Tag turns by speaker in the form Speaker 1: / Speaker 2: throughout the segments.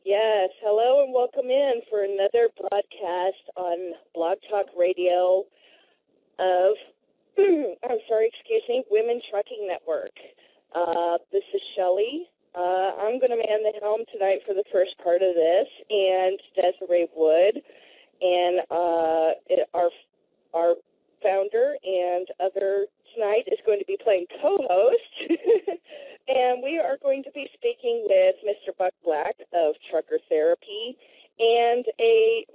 Speaker 1: Yes, hello and welcome in for another broadcast on Blog Talk Radio of, Women Trucking Network. This is Shelley. I'm going to man the helm tonight for the first part of this, and Desiree Wood, and our founder and other tonight is going to be playing co-host. And we are going to be speaking with Mr. Buck Black of Trucker Therapy and a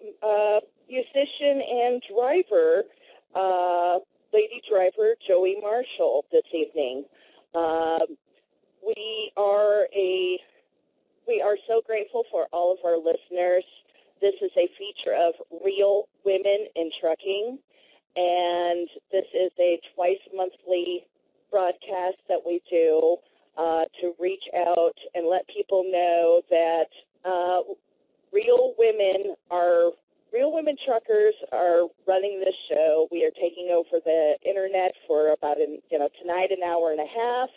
Speaker 1: musician and driver, lady driver, Joey Marshall, this evening. We are so grateful for all of our listeners. This is a feature of Real Women in Trucking, and this is a twice-monthly broadcast that we do to reach out and let people know that real women truckers are running this show. We are taking over the internet for about tonight an hour and a half,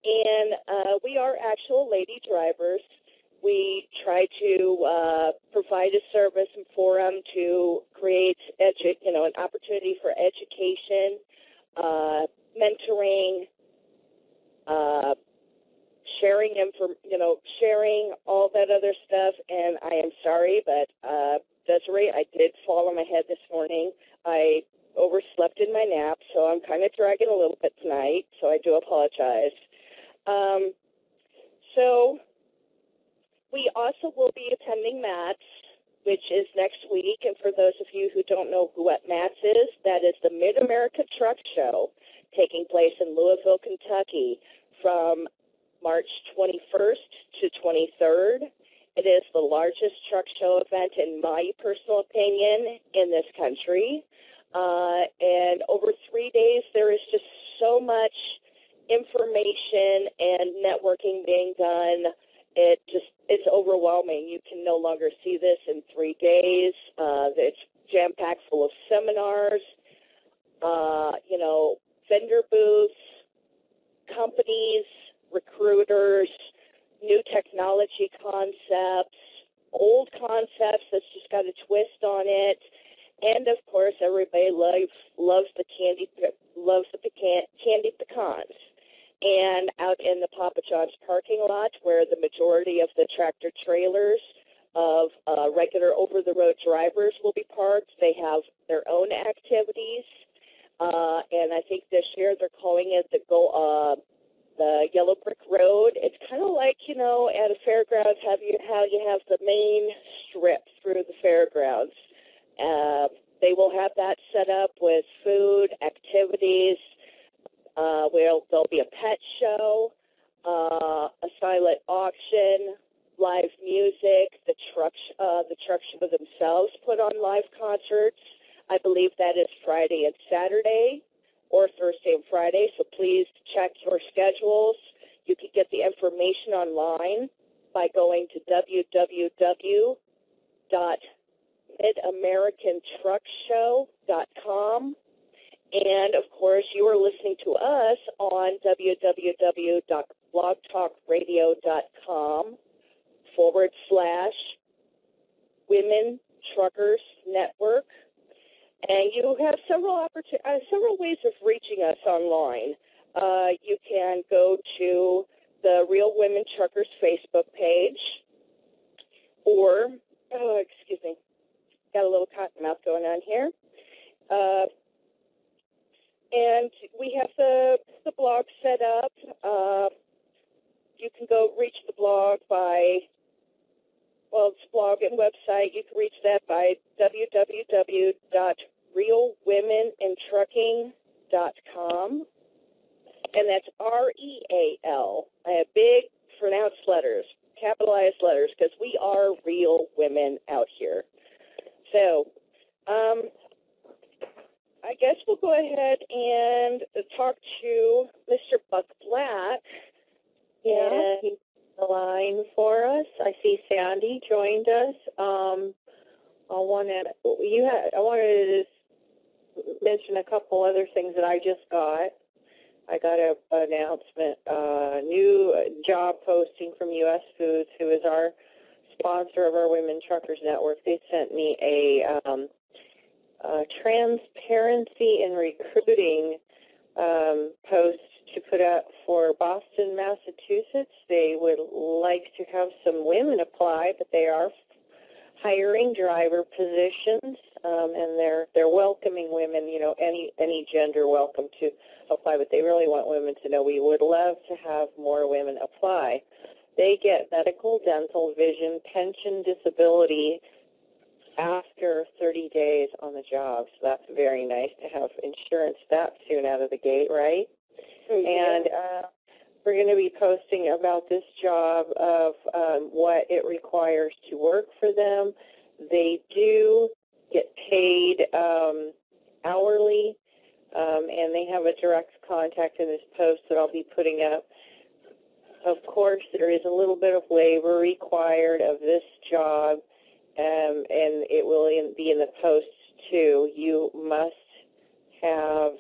Speaker 1: and we are actual lady drivers. We try to provide a service and forum to create an opportunity for education, mentoring, sharing all that other stuff. And I am sorry, but Desiree, I did fall on my head this morning. I overslept in my nap, so I'm kind of dragging a little bit tonight, so I do apologize. So we also will be attending MATS, which is next week. And for those of you who don't know what MATS is, that is the Mid-America Truck Show taking place in Louisville, Kentucky from March 21st to 23rd. It is the largest truck show event, in my personal opinion, in this country. And over 3 days, there is just so much information and networking being done. It's overwhelming. You can no longer see this in 3 days. It's jam-packed full of seminars, vendor booths, companies, recruiters, new technology concepts, old concepts that's just got a twist on it, and of course everybody loves the candy pecans. And out in the Papa John's parking lot, where the majority of the tractor trailers of regular over-the-road drivers will be parked, they have their own activities. And I think this year they're calling it the Yellow Brick Road. It's kind of like, at a fairgrounds, how you have the main strip through the fairgrounds. They will have that set up with food, activities. There'll be a pet show, a silent auction, live music. The truck show themselves put on live concerts. I believe that is Friday and Saturday, or Thursday and Friday, so please check your schedules. You can get the information online by going to www.midamericantruckshow.com. And, of course, you are listening to us on www.blogtalkradio.com/Women Truckers Network. And you have several ways of reaching us online. You can go to the Real Women Truckers Facebook page, or, got a little cotton mouth going on here. And we have the blog set up. You can go reach the blog by, it's blog and website. You can reach that by www.realwomenintrucking.com. And that's REAL. I have big pronounced letters, capitalized letters, because we are real women out here. So, I guess we'll go ahead and talk to Mr. Buck Black.
Speaker 2: Yeah, he's on the line for us. I see Sandy joined us. I wanted to mention a couple other things that I just got. I got an announcement, new job posting from U.S. Foods, who is our sponsor of our Women Truckers Network, they sent me a transparency in recruiting post to put up for Boston, Massachusetts. They would like to have some women apply, but they are hiring driver positions, and they're welcoming women, you know, any gender welcome to apply, but they really want women to know we would love to have more women apply. They get medical, dental, vision, pension, disability after 30 days on the job, so that's very nice to have insurance that soon out of the gate, right? Mm-hmm. And we're going to be posting about this job of what it requires to work for them. They do get paid hourly, and they have a direct contact in this post that I'll be putting up. Of course, there is a little bit of labor required of this job, and it will be in the post too. You must have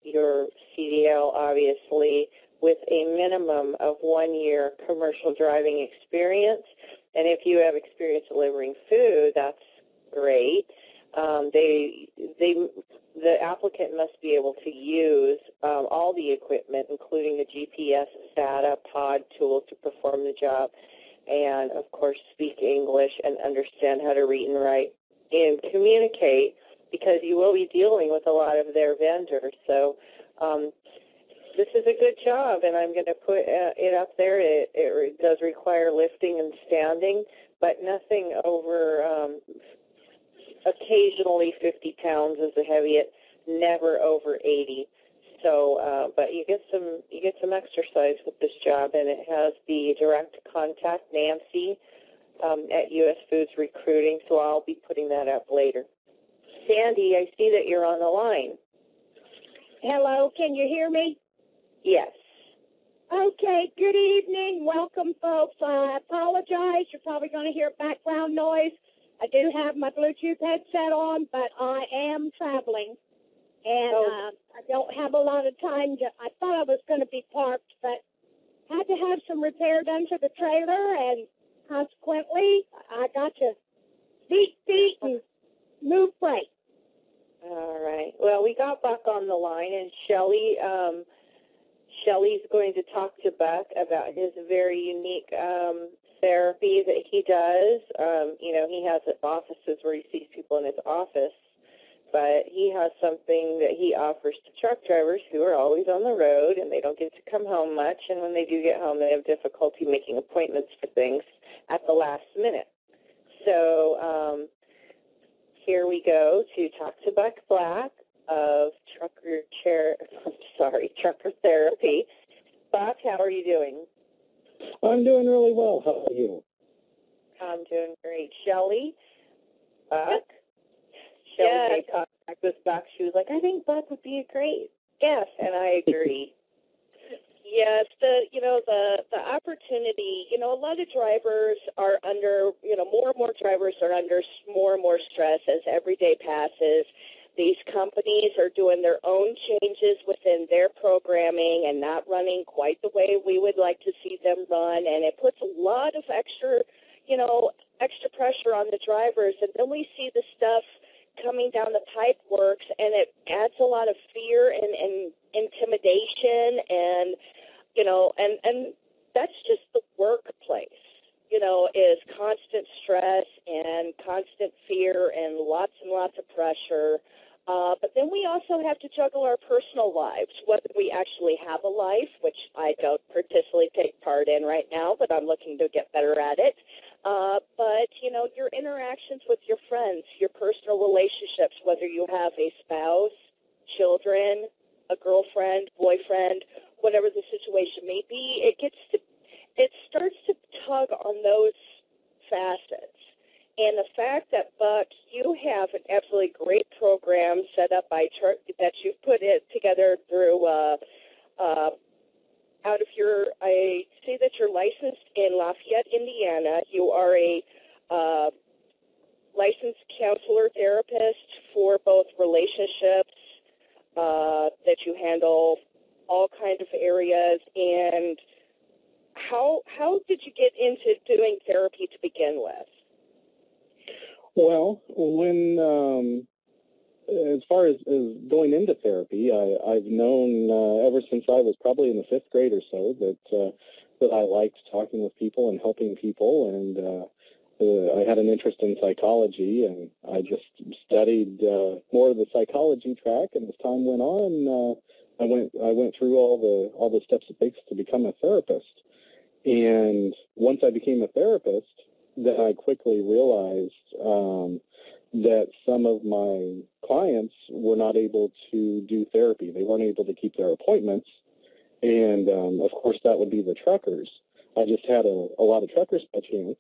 Speaker 2: your CDL, obviously, with a minimum of 1 year commercial driving experience. And if you have experience delivering food, that's great. The applicant must be able to use all the equipment, including the GPS, SATA, pod tools to perform the job, and, of course, speak English and understand how to read and write and communicate, because you will be dealing with a lot of their vendors. So this is a good job, and I'm going to put it up there. It does require lifting and standing, but nothing over occasionally 50 pounds is the heaviest, never over 80. So, but you get some exercise with this job, and it has the direct contact, Nancy, at U.S. Foods Recruiting, so I'll be putting that up later. Sandy, I see that you're on the line.
Speaker 3: Hello, can you hear me?
Speaker 2: Yes.
Speaker 3: Okay, good evening. Welcome, folks. I apologize. You're probably going to hear background noise. I do have my Bluetooth headset on, but I am traveling, and I don't have a lot of time. I thought I was going to be parked, but had to have some repair done to the trailer, and consequently, I got to beat feet and move freight.
Speaker 2: All right. Well, we got Buck on the line, and Shelley's going to talk to Buck about his very unique therapy that he does. You know, he has offices where he sees people in his office, but he has something that he offers to truck drivers who are always on the road, and they don't get to come home much, and when they do get home, they have difficulty making appointments for things at the last minute. So here we go to talk to Buck Black of Trucker Therapy. Buck, how are you doing?
Speaker 4: I'm doing really well. How are you?
Speaker 2: I'm doing great. Shelley? Buck? Shelley made contact with Buck. She was like, I think Buck would be a great guest, and I agree.
Speaker 1: Yes, the opportunity, a lot of drivers are under, more and more drivers are under more and more stress as every day passes. These companies are doing their own changes within their programming and not running quite the way we would like to see them run, and it puts a lot of extra pressure on the drivers. And then we see the stuff coming down the pipe works, and it adds a lot of fear and intimidation, and and that's just the workplace, is constant stress and constant fear and lots of pressure. But then we also have to juggle our personal lives, whether we actually have a life, which I don't particularly take part in right now, but I'm looking to get better at it. But, your interactions with your friends, your personal relationships, whether you have a spouse, children, a girlfriend, boyfriend, whatever the situation may be, it starts to tug on those facets. And the fact that, Buck, you have an absolutely great program set up by that you've put it together through I see that you're licensed in Lafayette, Indiana. You are a licensed counselor therapist for both relationships, that you handle all kinds of areas, and how did you get into doing therapy to begin with?
Speaker 4: Well, when as far as going into therapy, I've known ever since I was probably in the fifth grade or so that I liked talking with people and helping people, and I had an interest in psychology, and I just studied more of the psychology track. And as time went on, I went through all the steps it takes to become a therapist. And once I became a therapist, then I quickly realized that some of my clients were not able to do therapy. They weren't able to keep their appointments. And, of course, that would be the truckers. I just had a lot of truckers by chance.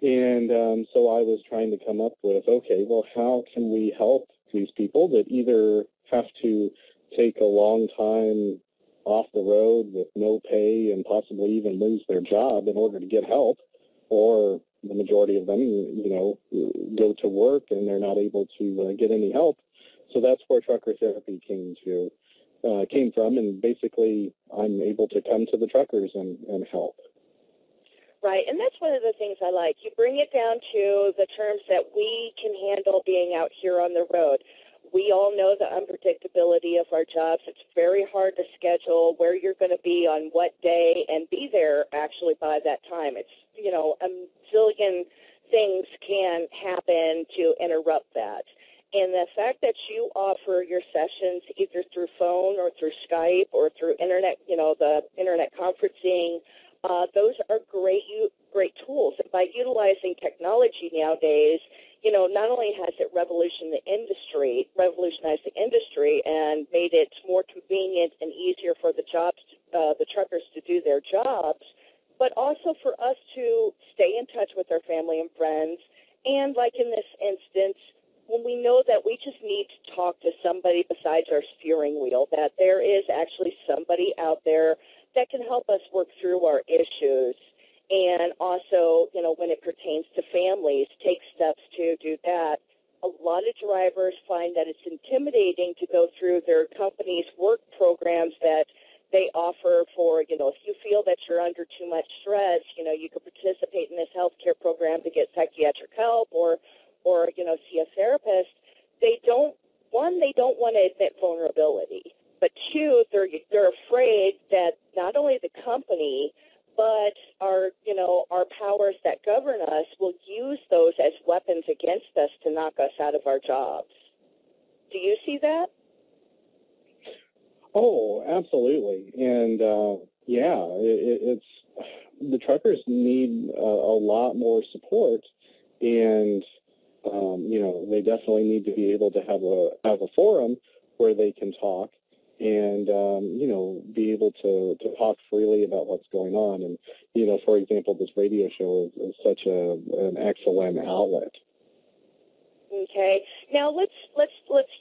Speaker 4: And so I was trying to come up with, okay, well, how can we help these people that either have to take a long time off the road with no pay and possibly even lose their job in order to get help, or the majority of them, go to work and they're not able to get any help. So that's where trucker therapy came from, and basically I'm able to come to the truckers and help.
Speaker 1: Right, and that's one of the things I like. You bring it down to the terms that we can handle being out here on the road. We all know the unpredictability of our jobs. It's very hard to schedule where you're going to be on what day and be there actually by that time. It's, a zillion things can happen to interrupt that. And the fact that you offer your sessions either through phone or through Skype or through internet, the internet conferencing, those are great tools. And by utilizing technology nowadays, not only has it revolutionized the industry and made it more convenient and easier for the truckers to do their jobs, but also for us to stay in touch with our family and friends. And like in this instance, when we know that we just need to talk to somebody besides our steering wheel, that there is actually somebody out there that can help us work through our issues. And also, when it pertains to families, take steps to do that. A lot of drivers find that it's intimidating to go through their company's work programs that they offer for, if you feel that you're under too much stress, you could participate in this healthcare program to get psychiatric help or see a therapist. They don't want to admit vulnerability. But two, they're afraid that not only the company, but our powers that govern us will use those as weapons against us to knock us out of our jobs. Do you see that?
Speaker 4: Oh, absolutely. And, it's the truckers need a lot more support, and, they definitely need to be able to have a forum where they can talk and, be able to talk freely about what's going on. And, for example, this radio show is such an excellent outlet.
Speaker 1: Okay. Now let's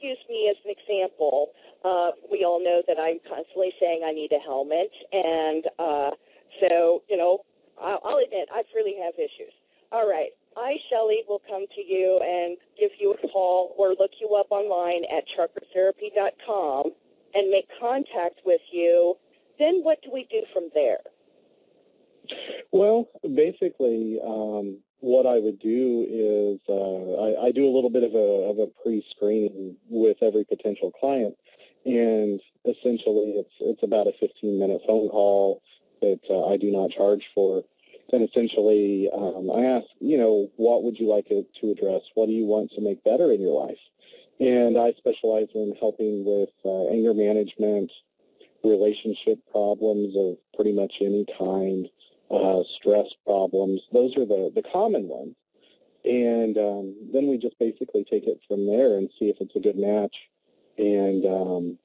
Speaker 1: use me as an example. We all know that I'm constantly saying I need a helmet, and so I'll admit I really have issues. All right. I, Shelley, will come to you and give you a call or look you up online at truckertherapy.com and make contact with you. Then what do we do from there?
Speaker 4: Well, basically, what I would do is I do a little bit of a pre-screening with every potential client, and essentially it's about a 15-minute phone call that I do not charge for. And essentially, I ask, what would you like to address? What do you want to make better in your life? And I specialize in helping with anger management, relationship problems of pretty much any kind, stress problems. Those are the common ones. And then we just basically take it from there and see if it's a good match. And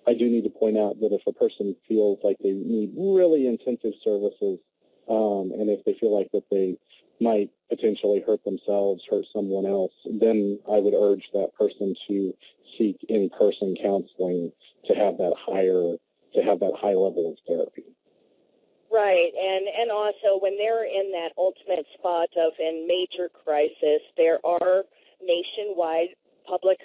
Speaker 4: I do need to point out that if a person feels like they need really intensive services, and if they feel like that they might potentially hurt themselves, hurt someone else, then I would urge that person to seek in-person counseling to have that high level of therapy.
Speaker 1: Right, and also when they're in that ultimate spot of in major crisis, there are nationwide public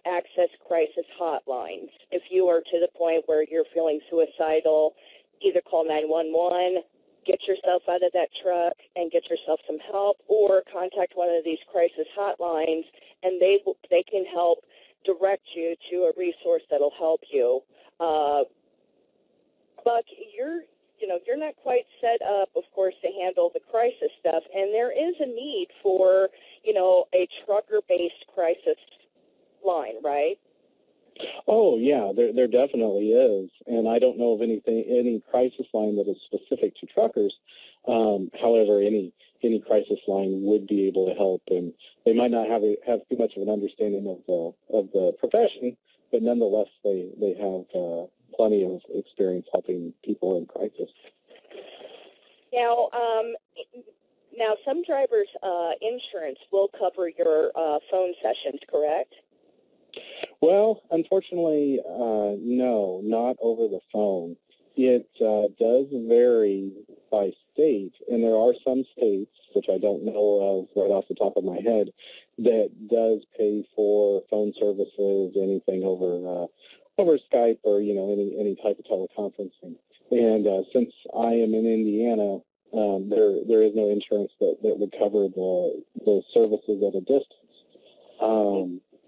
Speaker 1: access crisis hotlines. If you are to the point where you're feeling suicidal, either call 911 get yourself out of that truck and get yourself some help, or contact one of these crisis hotlines, and they can help direct you to a resource that'll help you. Buck, you're not quite set up, of course, to handle the crisis stuff, and there is a need for, a trucker-based crisis line, right?
Speaker 4: Oh, yeah, there definitely is, and I don't know of any crisis line that is specific to truckers. However, any crisis line would be able to help, and they might not have too much of an understanding of the profession, but nonetheless, they have plenty of experience helping people in crisis.
Speaker 1: Now, some drivers' insurance will cover your phone sessions, correct?
Speaker 4: Well, unfortunately, no, not over the phone. It does vary by state, and there are some states, which I don't know of right off the top of my head, that does pay for phone services, anything over Skype or any type of teleconferencing. And since I am in Indiana, there is no insurance that would cover the services at a distance.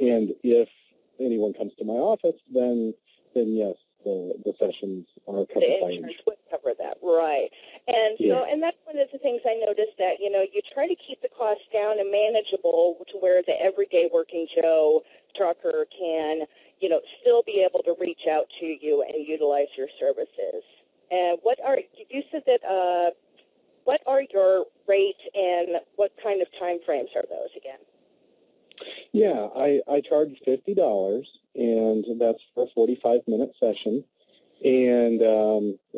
Speaker 4: And if anyone comes to my office, then yes, the sessions are covered by insurance. The
Speaker 1: insurance would cover that, right? And so, and that's one of the things I noticed, that you try to keep the costs down and manageable to where the everyday working Joe trucker can still be able to reach out to you and utilize your services. And what are your rates, and what kind of time frames are those again?
Speaker 4: Yeah, I charge $50, and that's for a 45-minute session. And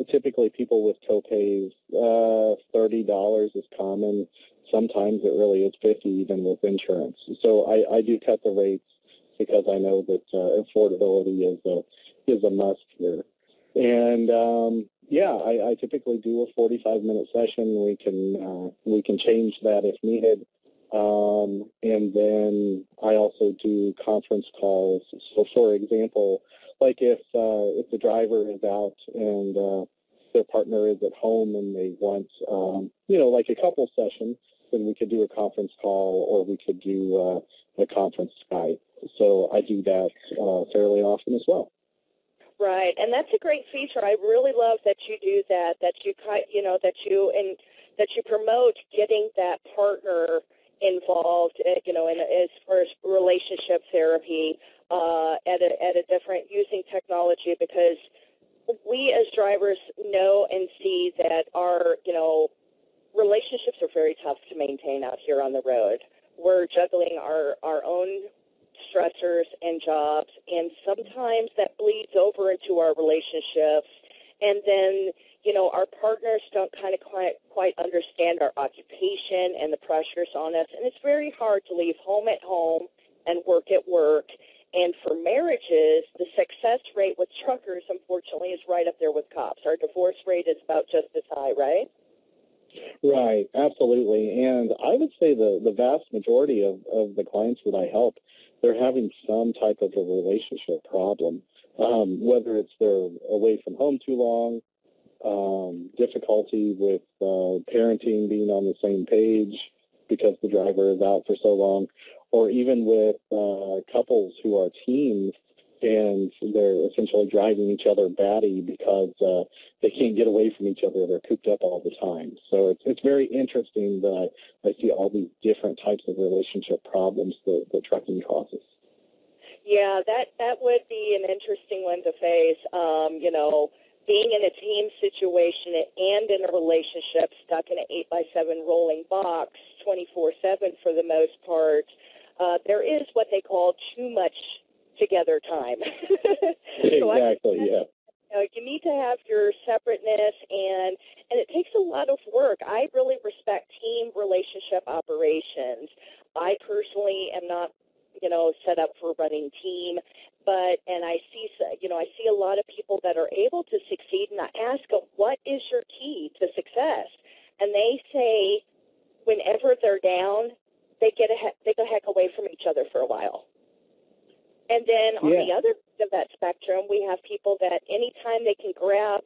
Speaker 4: typically people with co-pays, $30 is common. Sometimes it really is $50 even with insurance. So I do cut the rates because I know that affordability is a must here. And I typically do a 45-minute session. We can change that if needed. And then I also do conference calls. So, for example, like if the driver is out and their partner is at home and they want, like a couple session, then we could do a conference call, or we could do a conference Skype. So I do that fairly often as well.
Speaker 1: Right, and that's a great feature. I really love that you do that. That you promote getting that partner involved, in as far as relationship therapy at a different, using technology, because we as drivers know and see that our relationships are very tough to maintain out here on the road. We're juggling our own stressors and jobs, and sometimes that bleeds over into our relationships, and then our partners don't kind of quite understand our occupation and the pressures on us, and it's very hard to leave home at home and work at work. And for marriages, the success rate with truckers, unfortunately, is right up there with cops. Our divorce rate is about just as high, right?
Speaker 4: Right, absolutely. And I would say the vast majority of the clients that I help, they're having some type of a relationship problem, whether it's they're away from home too long, difficulty with parenting, being on the same page because the driver is out for so long, or even with couples who are teens and they're essentially driving each other batty because they can't get away from each other. They're cooped up all the time. So it's very interesting that I see all these different types of relationship problems that trucking causes.
Speaker 1: Yeah, that would be an interesting one to face. Being in a team situation and in a relationship, stuck in an 8x7 rolling box 24/7 for the most part, there is what they call too much together time.
Speaker 4: Exactly, yeah.
Speaker 1: You need to have your separateness, and it takes a lot of work. I really respect team relationship operations. I personally am not, set up for running team, and I see a lot of people that are able to succeed, and I ask them, what is your key to success? And they say, whenever they're down, they go heck away from each other for a while. And then on the other end of that spectrum, we have people that anytime they can grab,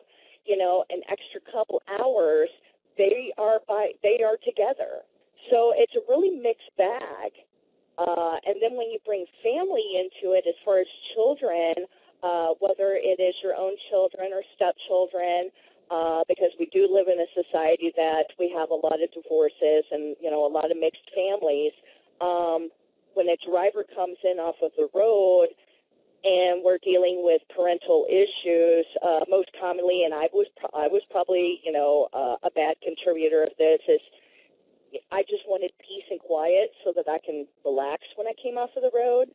Speaker 1: an extra couple hours, they are together. So it's a really mixed bag. And then when you bring family into it, as far as children, whether it is your own children or stepchildren, because we do live in a society that we have a lot of divorces and, a lot of mixed families, when a driver comes in off of the road and we're dealing with parental issues, most commonly, and I was probably, a bad contributor of this, is I just wanted peace and quiet so that I can relax when I came off of the road.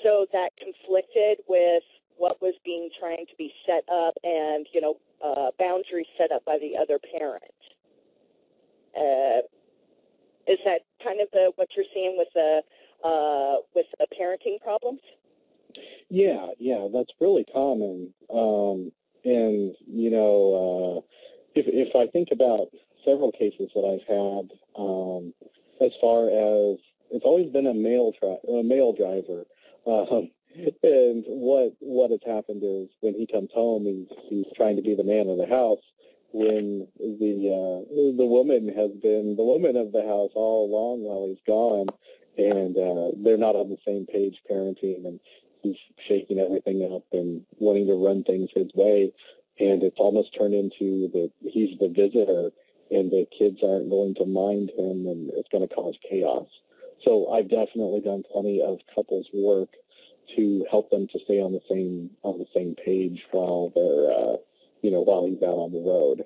Speaker 1: So that conflicted with what was trying to be set up and, boundaries set up by the other parent. Is that kind of what you're seeing with the parenting problems?
Speaker 4: Yeah, that's really common. And, if I think about several cases that I've had, as far as it's always been a male driver, and what has happened is when he comes home, he's trying to be the man of the house, when the woman has been the woman of the house all along while he's gone, and they're not on the same page parenting, and he's shaking everything up and wanting to run things his way, and it's almost turned into that he's the visitor, and the kids aren't going to mind him, and it's going to cause chaos. So I've definitely done plenty of couples work to help them to stay on the same page while they're while he's out on the road.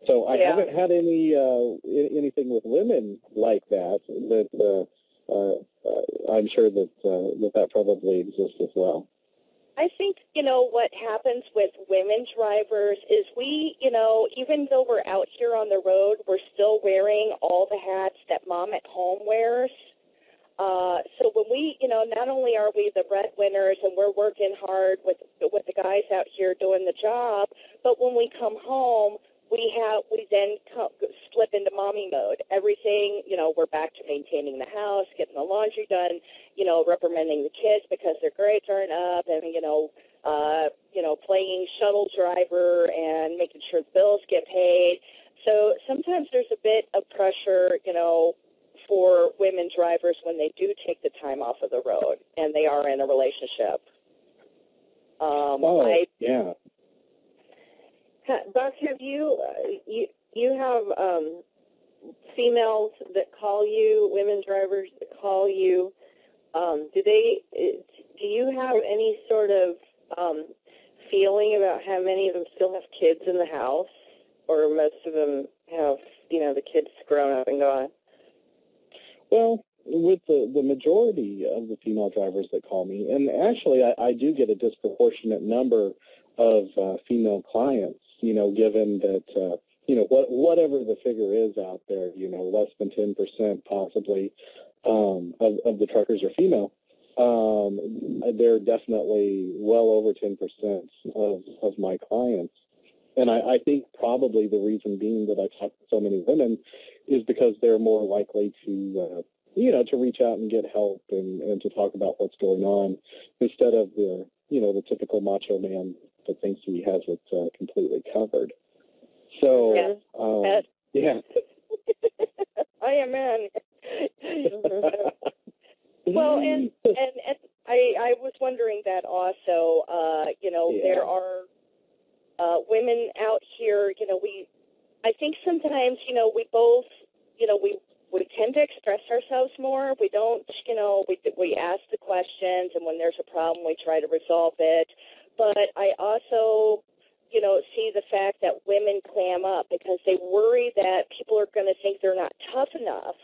Speaker 4: So I haven't had anything with women like that. I'm sure that probably exists as well.
Speaker 1: I think, what happens with women drivers is we, even though we're out here on the road, we're still wearing all the hats that mom at home wears. So when we, not only are we the breadwinners and we're working hard with the guys out here doing the job, but when we come home, we then slip into mommy mode. Everything, we're back to maintaining the house, getting the laundry done, reprimanding the kids because their grades aren't up, and playing shuttle driver and making sure the bills get paid. So sometimes there's a bit of pressure, for women drivers when they do take the time off of the road and they are in a relationship.
Speaker 4: Yeah.
Speaker 2: Buck, have you have females that call you, women drivers that call you? Do you have any sort of feeling about how many of them still have kids in the house, or most of them have, the kids grown up and gone?
Speaker 4: Well, with the majority of the female drivers that call me, and actually I do get a disproportionate number of female clients, given that, whatever the figure is out there, less than 10% possibly of the truckers are female. They're definitely well over 10% of my clients. And I think probably the reason being that I talk to so many women is because they're more likely to, to reach out and get help and to talk about what's going on instead of the typical macho man that thinks he has it completely covered. So, yeah.
Speaker 1: I am in. Well, and I was wondering that also, there are women out here, I think sometimes, we both, we tend to express ourselves more. We don't, we ask the questions, and when there's a problem, we try to resolve it. But I also, see the fact that women clam up because they worry that people are going to think they're not tough enough.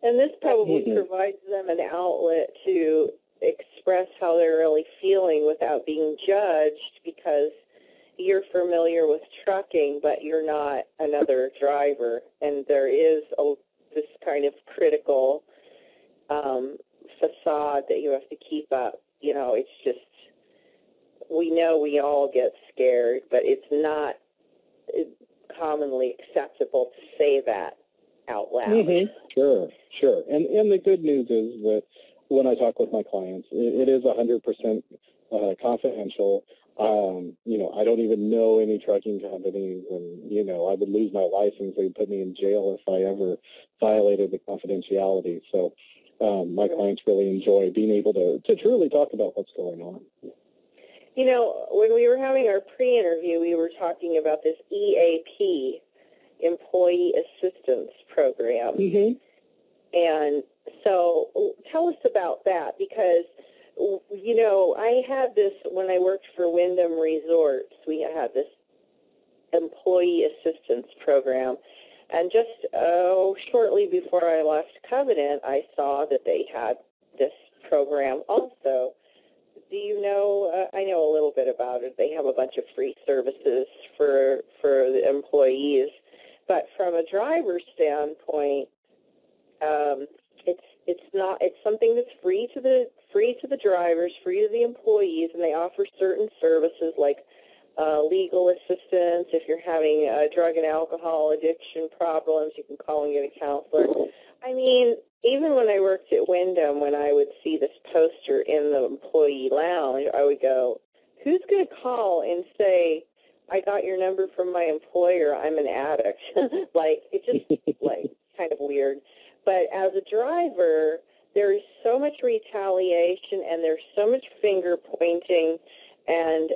Speaker 2: And this probably provides them an outlet to express how they're really feeling without being judged, because you're familiar with trucking, but you're not another driver. And there is this kind of critical facade that you have to keep up. It's just, we know we all get scared, but it's not commonly acceptable to say that out loud.
Speaker 4: Mm-hmm. Sure. And the good news is that when I talk with my clients, it is 100% confidential. I don't even know any trucking companies, and, I would lose my license. They'd put me in jail if I ever violated the confidentiality. So my clients really enjoy being able to truly talk about what's going on.
Speaker 2: When we were having our pre-interview, we were talking about this EAP, Employee Assistance Program.
Speaker 4: Mm-hmm.
Speaker 2: And so tell us about that, because, I had this when I worked for Wyndham Resorts. We had this Employee Assistance Program. And just shortly before I left Covenant, I saw that they had this program also. Do you know, I know a little bit about it. They have a bunch of free services for the employees. But from a driver's standpoint, it's something that's free to the drivers, free to the employees, and they offer certain services like legal assistance. If you're having drug and alcohol addiction problems, you can call and get a counselor. I mean, even when I worked at Wyndham, when I would see this poster in the employee lounge, I would go, who's going to call and say, I got your number from my employer, I'm an addict? It's just, kind of weird. But as a driver, there's so much retaliation and there's so much finger pointing, and,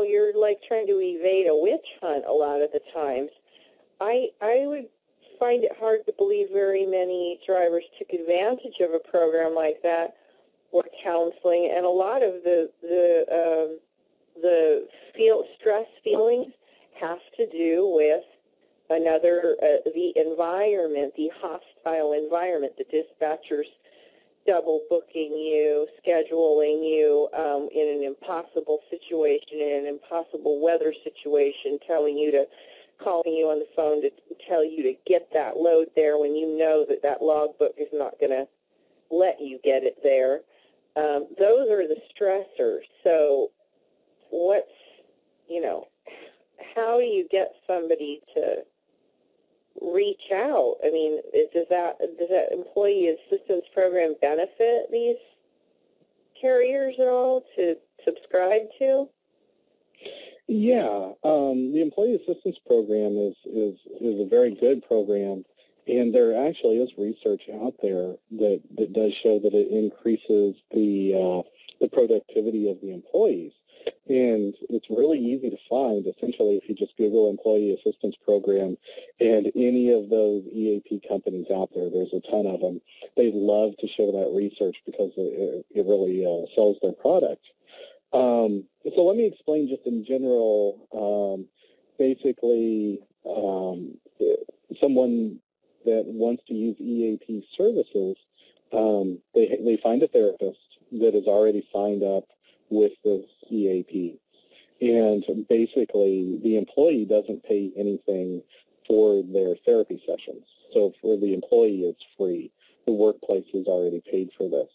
Speaker 2: you're trying to evade a witch hunt a lot of the times. I would find it hard to believe very many drivers took advantage of a program like that, or counseling, and a lot of the stress feelings have to do with the environment, the hostile environment, the dispatchers double booking you, scheduling you in an impossible situation, in an impossible weather situation, calling you on the phone to tell you to get that load there when you know that logbook is not going to let you get it there. Those are the stressors. So how do you get somebody to reach out? I mean, does that employee assistance program benefit these carriers at all to subscribe to?
Speaker 4: Yeah, the Employee Assistance Program is a very good program, and there actually is research out there that does show that it increases the productivity of the employees. And it's really easy to find. Essentially, if you just Google Employee Assistance Program and any of those EAP companies out there, there's a ton of them. They love to show that research because it really sells their product. So let me explain just in general, basically, someone that wants to use EAP services, they find a therapist that is already signed up with this EAP. And basically, the employee doesn't pay anything for their therapy sessions. So for the employee, it's free. The workplace is already paid for this.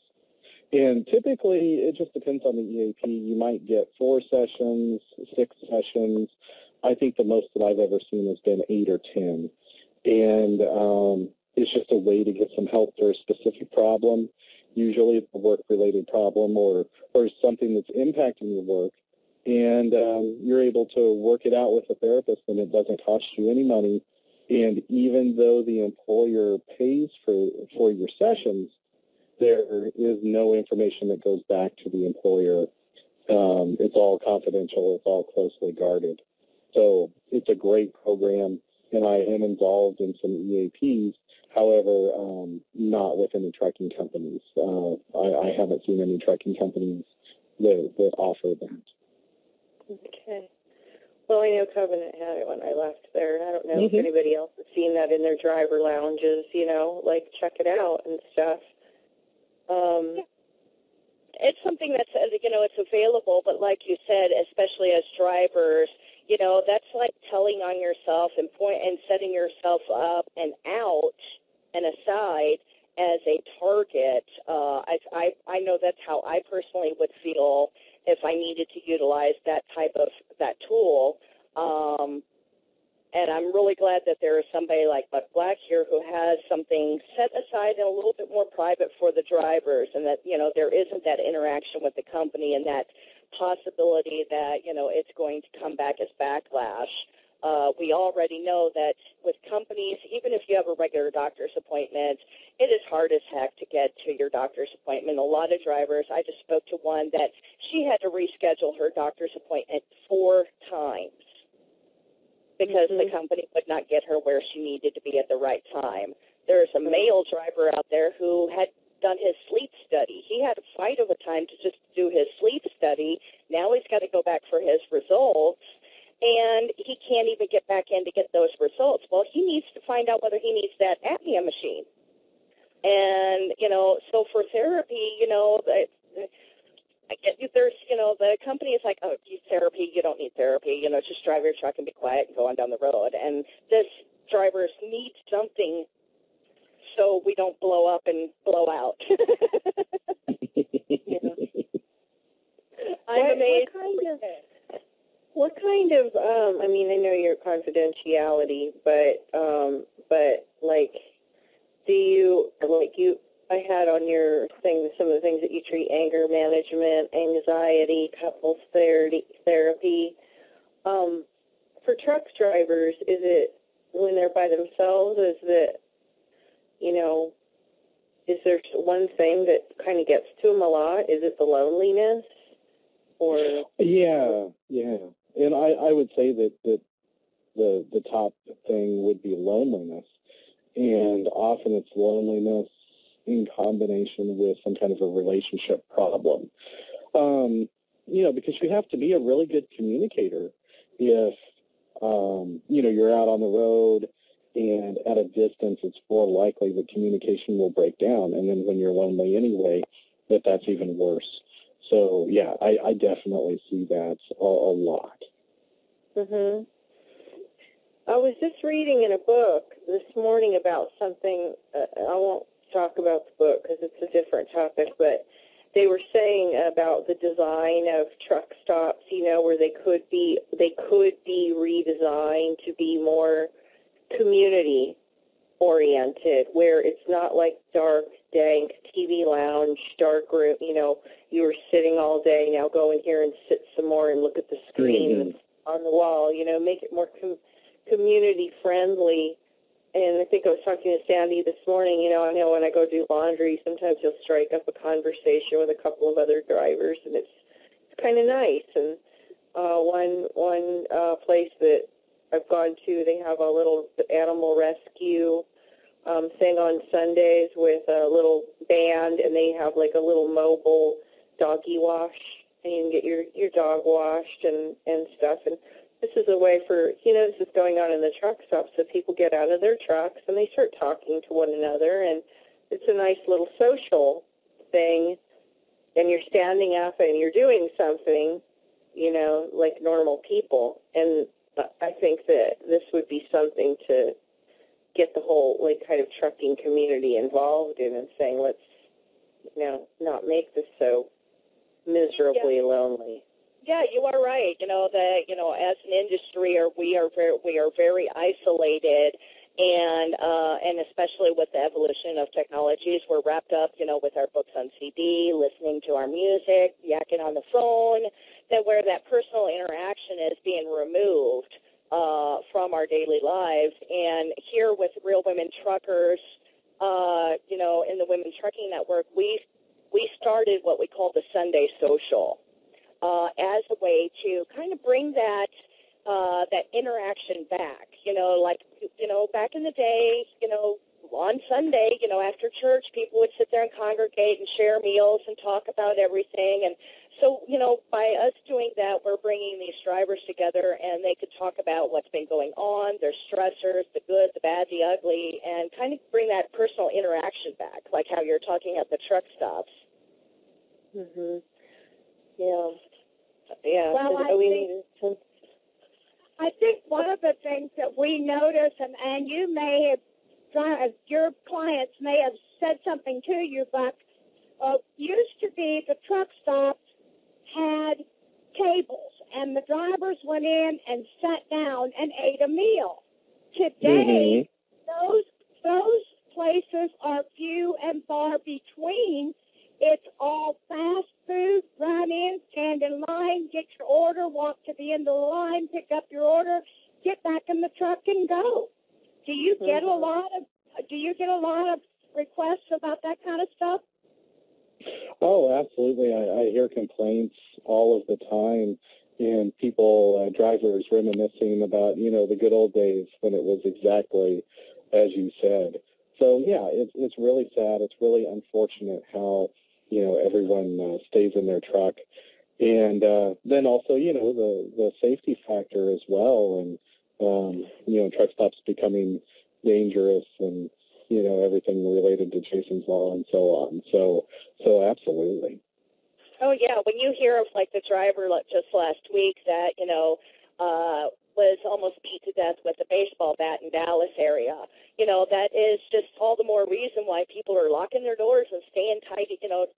Speaker 4: And typically, it just depends on the EAP. You might get 4 sessions, 6 sessions. I think the most that I've ever seen has been 8 or 10. And it's just a way to get some help for a specific problem. Usually it's a work-related problem or something that's impacting your work. And you're able to work it out with a therapist, and it doesn't cost you any money. And even though the employer pays for your sessions, there is no information that goes back to the employer. It's all confidential. It's all closely guarded. So it's a great program, and I am involved in some EAPs. However, not with any trucking companies. I haven't seen any trucking companies that offer that.
Speaker 2: Okay. Well, I know Covenant had it when I left there, and I don't know if anybody else has seen that in their driver lounges, check it out and stuff.
Speaker 1: It's something that's, it's available, but like you said, especially as drivers, that's like telling on yourself and setting yourself up and out and aside as a target. I know that's how I personally would feel if I needed to utilize that tool. And I'm really glad that there is somebody like Buck Black here who has something set aside and a little bit more private for the drivers, and that, there isn't that interaction with the company and that possibility that, it's going to come back as backlash. We already know that with companies, even if you have a regular doctor's appointment, it is hard as heck to get to your doctor's appointment. A lot of drivers, I just spoke to one that she had to reschedule her doctor's appointment 4 times because the company would not get her where she needed to be at the right time. There's a male driver out there who had done his sleep study. He had a fight of a time to just do his sleep study. Now he's got to go back for his results, and he can't even get back in to get those results. Well, he needs to find out whether he needs that apnea machine. And, so for therapy, there's, the company is like, oh, therapy, you don't need therapy, just drive your truck and be quiet and go on down the road. And this drivers need something so we don't blow up and blow out. I'm amazed.
Speaker 2: What kind of, I mean, I know your confidentiality, but like, do you, I had on your thing some of the things that you treat: anger management, anxiety, couples therapy. For truck drivers, is it when they're by themselves? Is it, is there one thing that kind of gets to them a lot? Is it the loneliness? Or
Speaker 4: Yeah. And I would say that the top thing would be loneliness. And often it's loneliness in combination with some kind of a relationship problem. Because you have to be a really good communicator if, you're out on the road and at a distance, it's more likely that communication will break down. And then when you're lonely anyway, that's even worse. So, yeah, I definitely see that a lot.
Speaker 2: Mm-hmm. I was just reading in a book this morning about something. I won't talk about the book because it's a different topic, but they were saying about the design of truck stops, where they could be redesigned to be more community oriented, where it's not like dark, dank TV lounge, dark room. You were sitting all day. Now go in here and sit some more and look at the screen that's on the wall. Make it more community friendly. And I think I was talking to Sandy this morning. I know when I go do laundry, sometimes you'll strike up a conversation with a couple of other drivers, and it's kind of nice. And one place that I've gone to, they have a little animal rescue thing on Sundays with a little band, and they have like a little mobile doggy wash, and you can get your dog washed and stuff. And this is a way for, this is going on in the truck stop, so people get out of their trucks and they start talking to one another, and it's a nice little social thing, and you're standing up and you're doing something, like normal people. And I think that this would be something to get the whole, kind of trucking community involved in, and saying, let's, not make this so miserably lonely.
Speaker 1: Yeah, you are right. As an industry, we are very isolated, and especially with the evolution of technologies, we're wrapped up, with our books on CD, listening to our music, yakking on the phone, where that personal interaction is being removed from our daily lives. And here with Real Women Truckers, in the Women Trucking Network, we started what we call the Sunday Social. As a way to kind of bring that interaction back, back in the day, on Sunday, after church, people would sit there and congregate and share meals and talk about everything. And so, by us doing that, we're bringing these drivers together, and they could talk about what's been going on, their stressors, the good, the bad, the ugly, and kind of bring that personal interaction back, like how you're talking at the truck stops.
Speaker 2: Mm-hmm. Yeah. Yeah.
Speaker 3: Well, I think one of the things that we notice, and you may have, your clients may have said something to you, but used to be the truck stops had tables, and the drivers went in and sat down and ate a meal. Today, those places are few and far between. It's all fast food, run in, stand in line, get your order, walk to the end of the line, pick up your order, get back in the truck and go. Do you get a lot of requests about that kind of stuff?
Speaker 4: Oh, absolutely. I hear complaints all of the time, and people, drivers reminiscing about, the good old days when it was exactly as you said. So, yeah, it's really sad. It's really unfortunate how, everyone stays in their truck. And then also, the safety factor as well, and, truck stops becoming dangerous and, everything related to Jason's Law and so on. So absolutely.
Speaker 1: Oh, yeah. When you hear of, like, the driver just last week that, was almost beat to death with a baseball bat in Dallas area, that is just all the more reason why people are locking their doors and staying tight,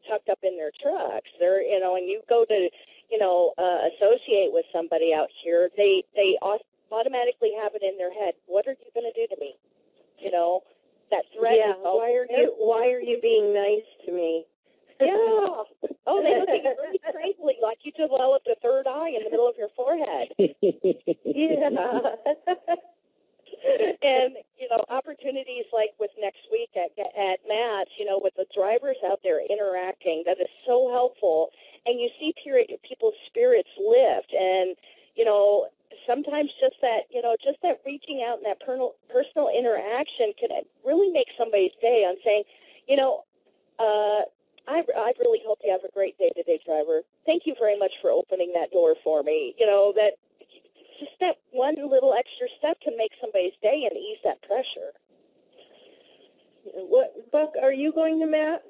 Speaker 1: tucked up in their trucks. They're, and you go to, associate with somebody out here, they automatically have it in their head, what are you going to do to me? That threat.
Speaker 2: Yeah, why are you being nice to me?
Speaker 1: Yeah. Oh, they look at you very strangely, like you developed a third eye in the middle of your forehead.
Speaker 2: Yeah.
Speaker 1: And, opportunities like with next week at Matt's, with the drivers out there interacting, that is so helpful. And you see people's spirits lift. And, sometimes just that reaching out and that personal interaction can really make somebody's day on saying, I really hope you have a great day today, driver. Thank you very much for opening that door for me. That just that one little extra step can make somebody's day and ease that pressure.
Speaker 2: Buck, are you going to Matt's?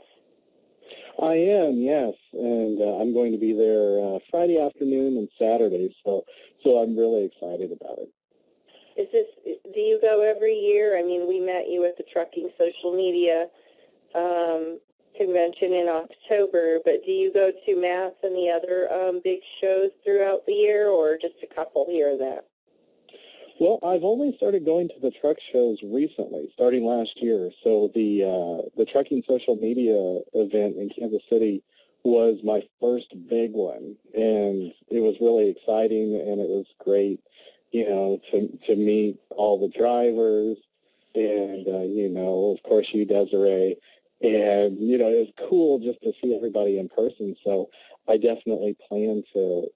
Speaker 4: I am, yes, and I'm going to be there Friday afternoon and Saturday, so I'm really excited about it.
Speaker 2: Do you go every year? I mean, we met you at the Trucking social media convention in October, but do you go to Matt's and the other big shows throughout the year, or just a couple here and there?
Speaker 4: Well, I've only started going to the truck shows recently, starting last year. So the Trucking social media event in Kansas City was my first big one, and it was really exciting, and it was great, to meet all the drivers, and of course you, Desiree, and it was cool just to see everybody in person. So I definitely plan to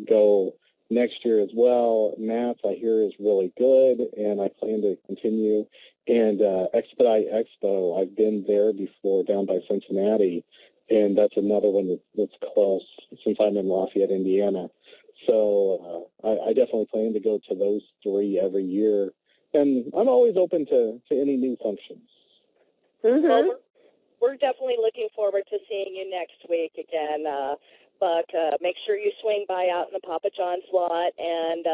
Speaker 4: go next year as well. Matt's, I hear, is really good, and I plan to continue. And Expedite Expo, I've been there before down by Cincinnati, and that's another one that's close since I'm in Lafayette, Indiana. So I definitely plan to go to those three every year, and I'm always open to any new functions.
Speaker 2: Mm-hmm.
Speaker 1: Well, we're definitely looking forward to seeing you next week again. But make sure you swing by out in the Papa John's lot and,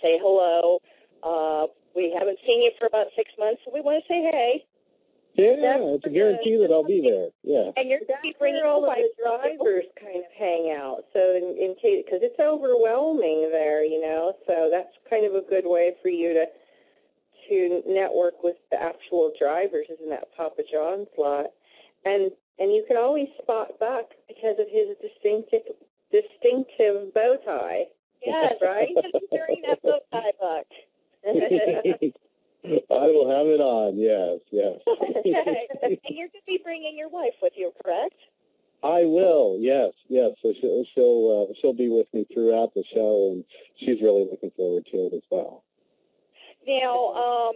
Speaker 1: say hello. We haven't seen you for about 6 months, so we want to say hey.
Speaker 4: Yeah, it's a guarantee that I'll be there. Yeah.
Speaker 1: And you're going to be bringing
Speaker 2: all of the drivers kind of hang out, so in case, because it's overwhelming there, so that's kind of a good way for you to network with the actual drivers is in that Papa John's lot. And you can always spot Buck because of his distinctive bow tie.
Speaker 1: Yes, right? He's wearing that bow tie, Buck.
Speaker 4: I will have it on, yes.
Speaker 1: Okay. And you're going to be bringing your wife with you, correct?
Speaker 4: I will, yes. So she'll be with me throughout the show, and she's really looking forward to it as well.
Speaker 1: Now,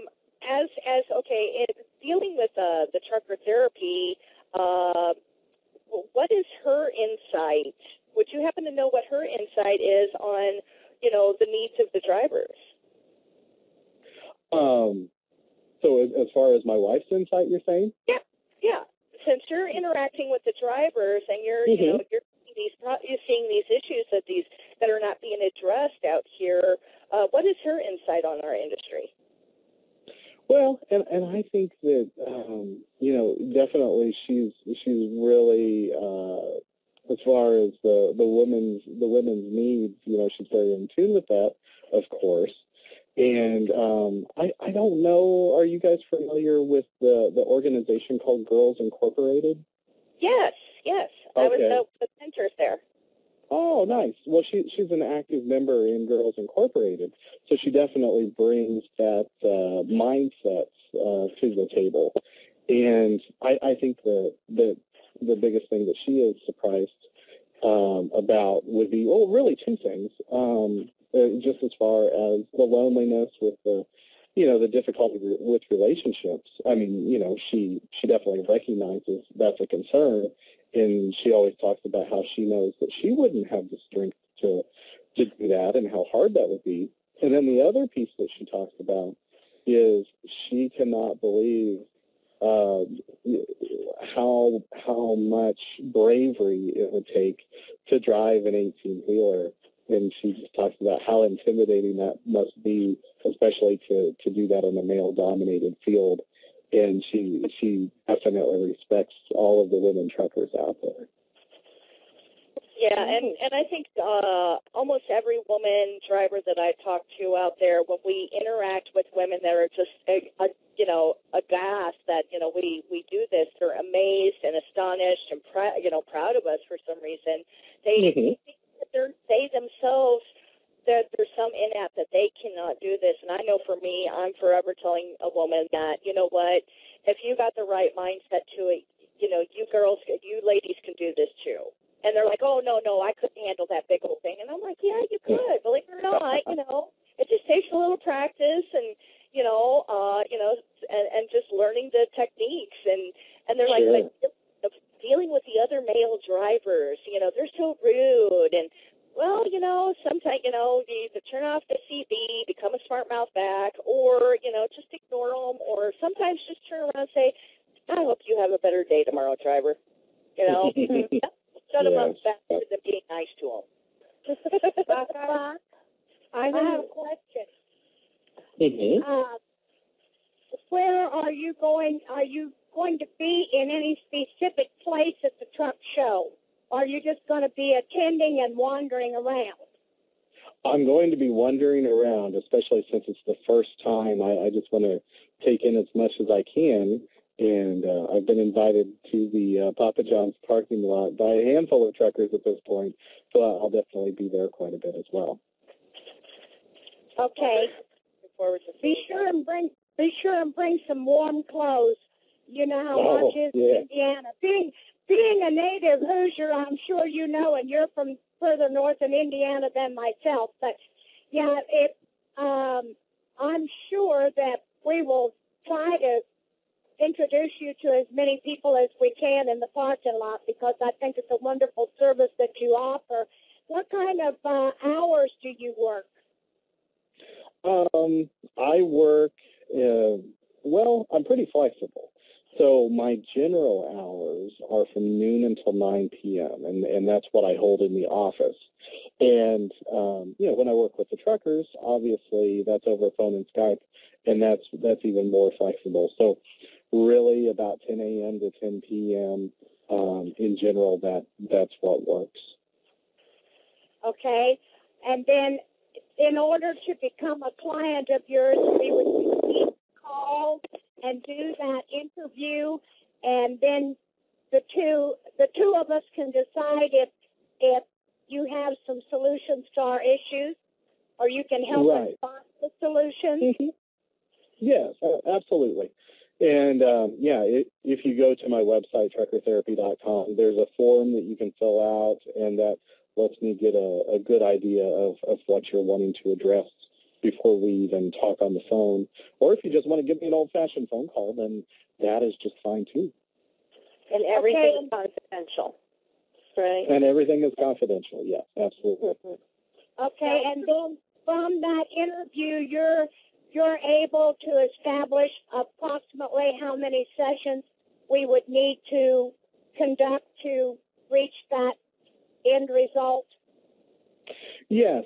Speaker 1: dealing with the trucker therapy, what is her insight? Would you happen to know what her insight is on, the needs of the drivers?
Speaker 4: So as far as my wife's insight, you're saying?
Speaker 1: Yeah. Since you're interacting with the drivers and you're,
Speaker 4: Mm-hmm.
Speaker 1: you're seeing these issues that are not being addressed out here, what is her insight on our industry?
Speaker 4: Well, and I think that definitely she's really as far as the women's needs, she's very in tune with that, of course. And I don't know, are you guys familiar with the organization called Girls Incorporated?
Speaker 1: Yes, yes. I was the mentors there.
Speaker 4: Oh, nice. Well, she's an active member in Girls Incorporated, so she definitely brings that mindset to the table. And I think the biggest thing that she is surprised about would be, well, really two things. Just as far as the loneliness with the difficulty with relationships. I mean, she definitely recognizes that's a concern, and she always talks about how she knows that she wouldn't have the strength to do that and how hard that would be. And then the other piece that she talks about is she cannot believe how much bravery it would take to drive an 18-wheeler. And she just talks about how intimidating that must be, especially to do that in a male-dominated field. And she definitely respects all of the women truckers out there.
Speaker 1: Yeah, and I think almost every woman driver that I talk to out there, when we interact with women that are just aghast that we do this, they're amazed and astonished and proud of us for some reason. They think that they themselves, that there's some innate that they cannot do this. And I know for me, I'm forever telling a woman that, you know what, if you got the right mindset to it, you girls, you ladies can do this too. And they're like, oh, no, I couldn't handle that big old thing. And I'm like, yeah, you could, believe it or not. It just takes a little practice and, and just learning the techniques. And they're like, but dealing with the other male drivers, they're so rude. And, well, sometimes, you either turn off the CB, become a smart mouth back, or, just ignore them, or sometimes just turn around and say, I hope you have a better day tomorrow, driver. Shut them up faster than being nice to them.
Speaker 3: I have a question. Where are you going? Are you going to be in any specific place at the truck show? Or are you just going to be attending and wandering around?
Speaker 4: I'm going to be wandering around, especially since it's the first time. I just want to take in as much as I can. And I've been invited to the Papa John's parking lot by a handful of truckers at this point, so I'll definitely be there quite a bit as well.
Speaker 3: Okay. Be sure and bring some warm clothes. You know how much is Indiana. Being a native Hoosier, I'm sure you know, and you're from further north in Indiana than myself. But yeah, I'm sure that we will try to introduce you to as many people as we can in the parking lot, because I think it's a wonderful service that you offer. What kind of hours do you work?
Speaker 4: I work, I'm pretty flexible. So my general hours are from noon until 9 p.m., and that's what I hold in the office. And, when I work with the truckers, obviously that's over phone and Skype, and that's even more flexible. So really about 10 a.m. to 10 p.m. In general, that's what works.
Speaker 3: Okay. And then in order to become a client of yours, we would need to call and do that interview, and then the two of us can decide if you have some solutions to our issues, or you can help us find the solutions.
Speaker 4: Yes, absolutely. And, if you go to my website, truckertherapy.com, there's a form that you can fill out, and that lets me get a good idea of what you're wanting to address before we even talk on the phone. Or if you just want to give me an old-fashioned phone call, then that is just fine, too.
Speaker 1: And everything is confidential, right?
Speaker 4: And everything is confidential, yes, absolutely.
Speaker 3: Okay, and then from that interview, you're able to establish approximately how many sessions we would need to conduct to reach that end result?
Speaker 4: Yes.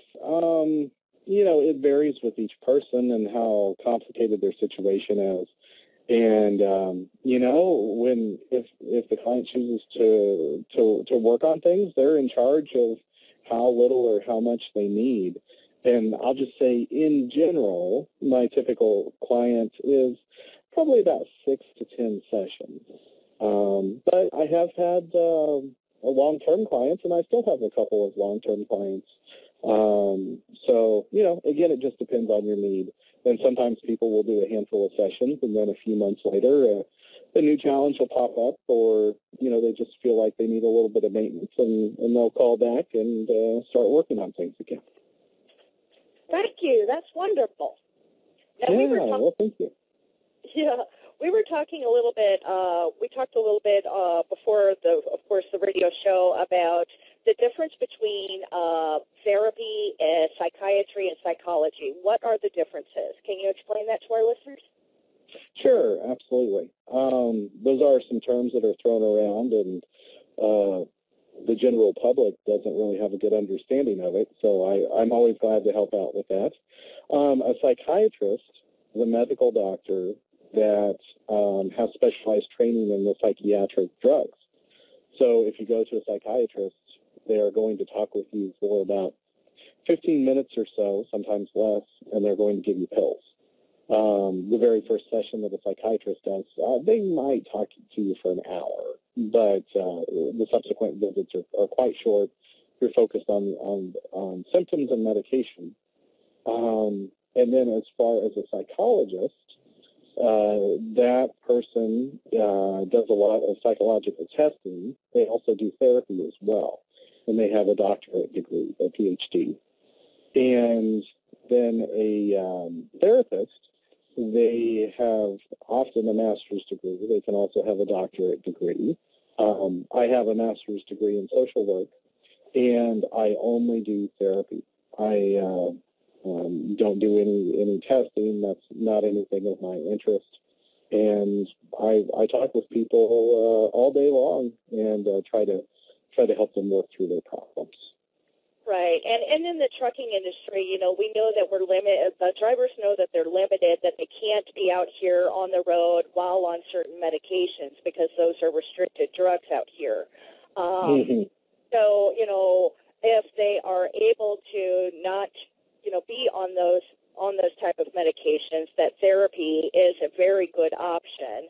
Speaker 4: It varies with each person and how complicated their situation is. And, if the client chooses to work on things, they're in charge of how little or how much they need. And I'll just say, in general, my typical client is probably about 6 to 10 sessions. But I have had long-term clients, and I still have a couple of long-term clients. So, again, it just depends on your need. And sometimes people will do a handful of sessions, and then a few months later, a new challenge will pop up, or, they just feel like they need a little bit of maintenance, and they'll call back and start working on things again.
Speaker 3: Thank you. That's wonderful.
Speaker 1: Now,
Speaker 4: well, thank you.
Speaker 1: Yeah, we were talking a little bit, we talked a little bit before, the radio show about the difference between therapy, and psychiatry, and psychology. What are the differences? Can you explain that to our listeners?
Speaker 4: Sure, absolutely. Those are some terms that are thrown around, and the general public doesn't really have a good understanding of it, so I'm always glad to help out with that. A psychiatrist is a medical doctor that has specialized training in the psychiatric drugs. So if you go to a psychiatrist, they are going to talk with you for about 15 minutes or so, sometimes less, and they're going to give you pills. The very first session that a psychiatrist does, they might talk to you for an hour, but the subsequent visits are quite short. You're focused on symptoms and medication. And then as far as a psychologist, that person does a lot of psychological testing. They also do therapy as well, and they have a doctorate degree, a PhD. And then a therapist, they have often a master's degree. They can also have a doctorate degree. I have a master's degree in social work, and I only do therapy. I don't do any testing. That's not anything of my interest. And I talk with people all day long and try to help them work through their problems.
Speaker 1: Right, and in the trucking industry, we know that we're limited. The drivers know that they're limited, that they can't be out here on the road while on certain medications because those are restricted drugs out here. So, if they are able to not, be on those type of medications, that therapy is a very good option.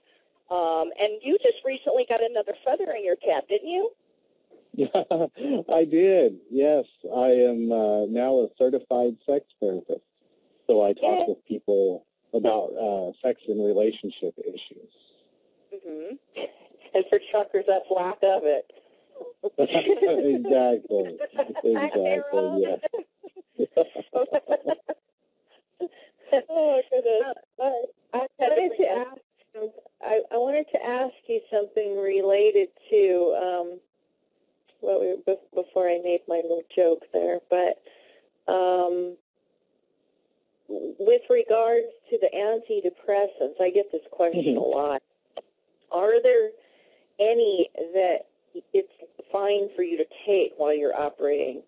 Speaker 1: And you just recently got another feather in your cap, didn't you?
Speaker 4: I did, yes. I am now a certified sex therapist. So I talk with people about sex and relationship issues.
Speaker 2: Mm-hmm. And for truckers, that's lack of it.
Speaker 4: Exactly, yeah.
Speaker 2: Oh, goodness. I wanted to ask you something related to before I made my little joke there, but with regards to the antidepressants, I get this question a lot. Are there any that it's fine for you to take while you're operating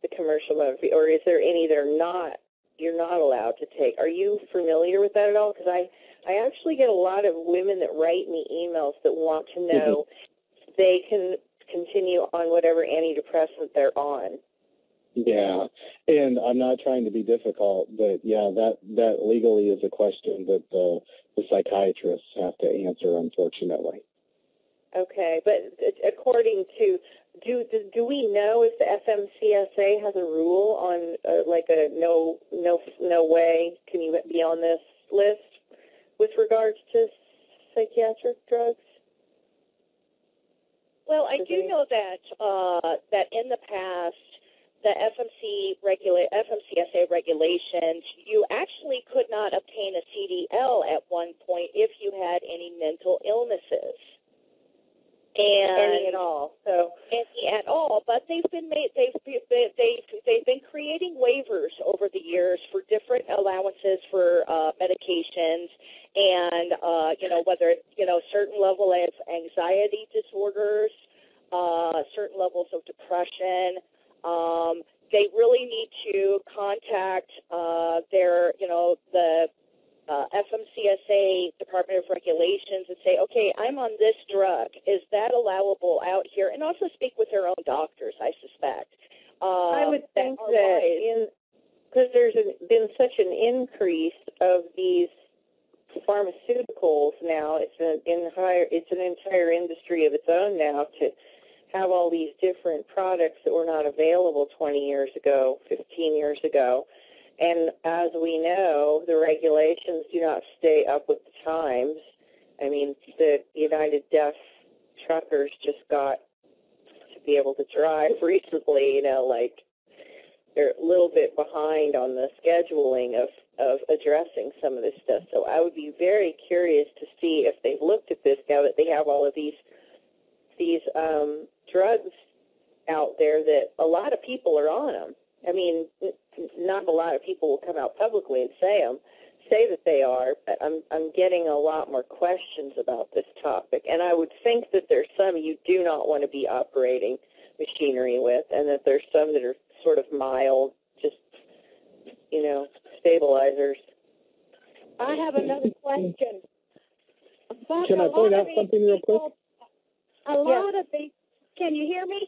Speaker 2: the commercial motor vehicle, or is there any that you're not allowed to take? Are you familiar with that at all? Because I actually get a lot of women that write me emails that want to know if they can continue on whatever antidepressant they're on.
Speaker 4: Yeah, and I'm not trying to be difficult, but yeah, that legally is a question that the psychiatrists have to answer, unfortunately.
Speaker 2: Okay, but according to, do we know if the FMCSA has a rule on like a no way can you be on this list with regards to psychiatric drugs?
Speaker 1: Well, I do know that in the past, the FMCSA regulations, you actually could not obtain a CDL at one point if you had any mental illnesses.
Speaker 2: Any at all. So
Speaker 1: any at all, but they've been creating waivers over the years for different allowances for medications, and whether it's certain level of anxiety disorders, certain levels of depression. They really need to contact the FMCSA Department of Regulations and say, okay, I'm on this drug. Is that allowable out here? And also speak with their own doctors, I suspect.
Speaker 2: I would think that because there's been such an increase of these pharmaceuticals now. It's an entire industry of its own now to have all these different products that were not available 20 years ago, 15 years ago. And as we know, the regulations do not stay up with the times. I mean, the United Deaf truckers just got to be able to drive recently, like they're a little bit behind on the scheduling of addressing some of this stuff. So I would be very curious to see if they've looked at this now that they have all of these drugs out there that a lot of people are on them. I mean, not a lot of people will come out publicly and say that they are, but I'm getting a lot more questions about this topic. And I would think that there's some you do not want to be operating machinery with, and that there's some that are sort of mild, just, stabilizers.
Speaker 3: I have another question.
Speaker 4: Can I point out something real quick?
Speaker 3: A lot of these, can you hear me?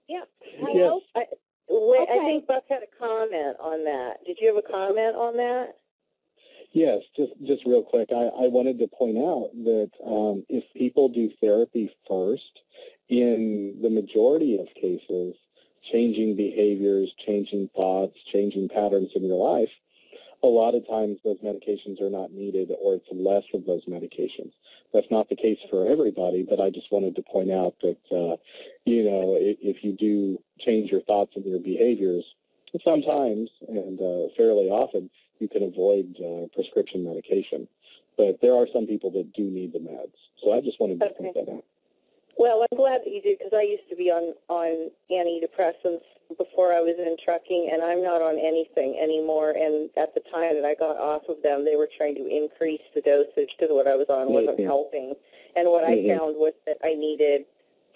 Speaker 3: Yeah. Hello?
Speaker 4: Yes.
Speaker 2: I think Buck had a comment on that. Did you have a comment on that?
Speaker 4: Yes, just real quick. I wanted to point out that if people do therapy first, in the majority of cases, changing behaviors, changing thoughts, changing patterns in your life, a lot of times those medications are not needed, or it's less of those medications. That's not the case for everybody, but I just wanted to point out that, if you do change your thoughts and your behaviors, sometimes and fairly often you can avoid prescription medication. But there are some people that do need the meds. So I just wanted to point that out.
Speaker 2: Well, I'm glad that you did, because I used to be on antidepressants before I was in trucking, and I'm not on anything anymore. And at the time that I got off of them, they were trying to increase the dosage because what I was on wasn't helping. And what I found was that I needed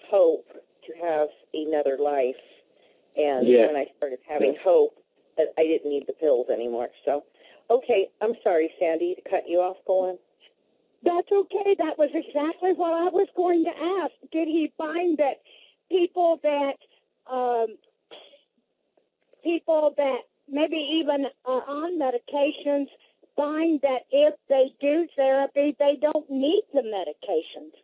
Speaker 2: hope to have another life. And when I started having hope, that I didn't need the pills anymore. So, okay, I'm sorry, Sandy, to cut you off. Go on.
Speaker 3: That's okay. That was exactly what I was going to ask. Did he find that people that maybe even are on medications find that if they do therapy, they don't need the medications?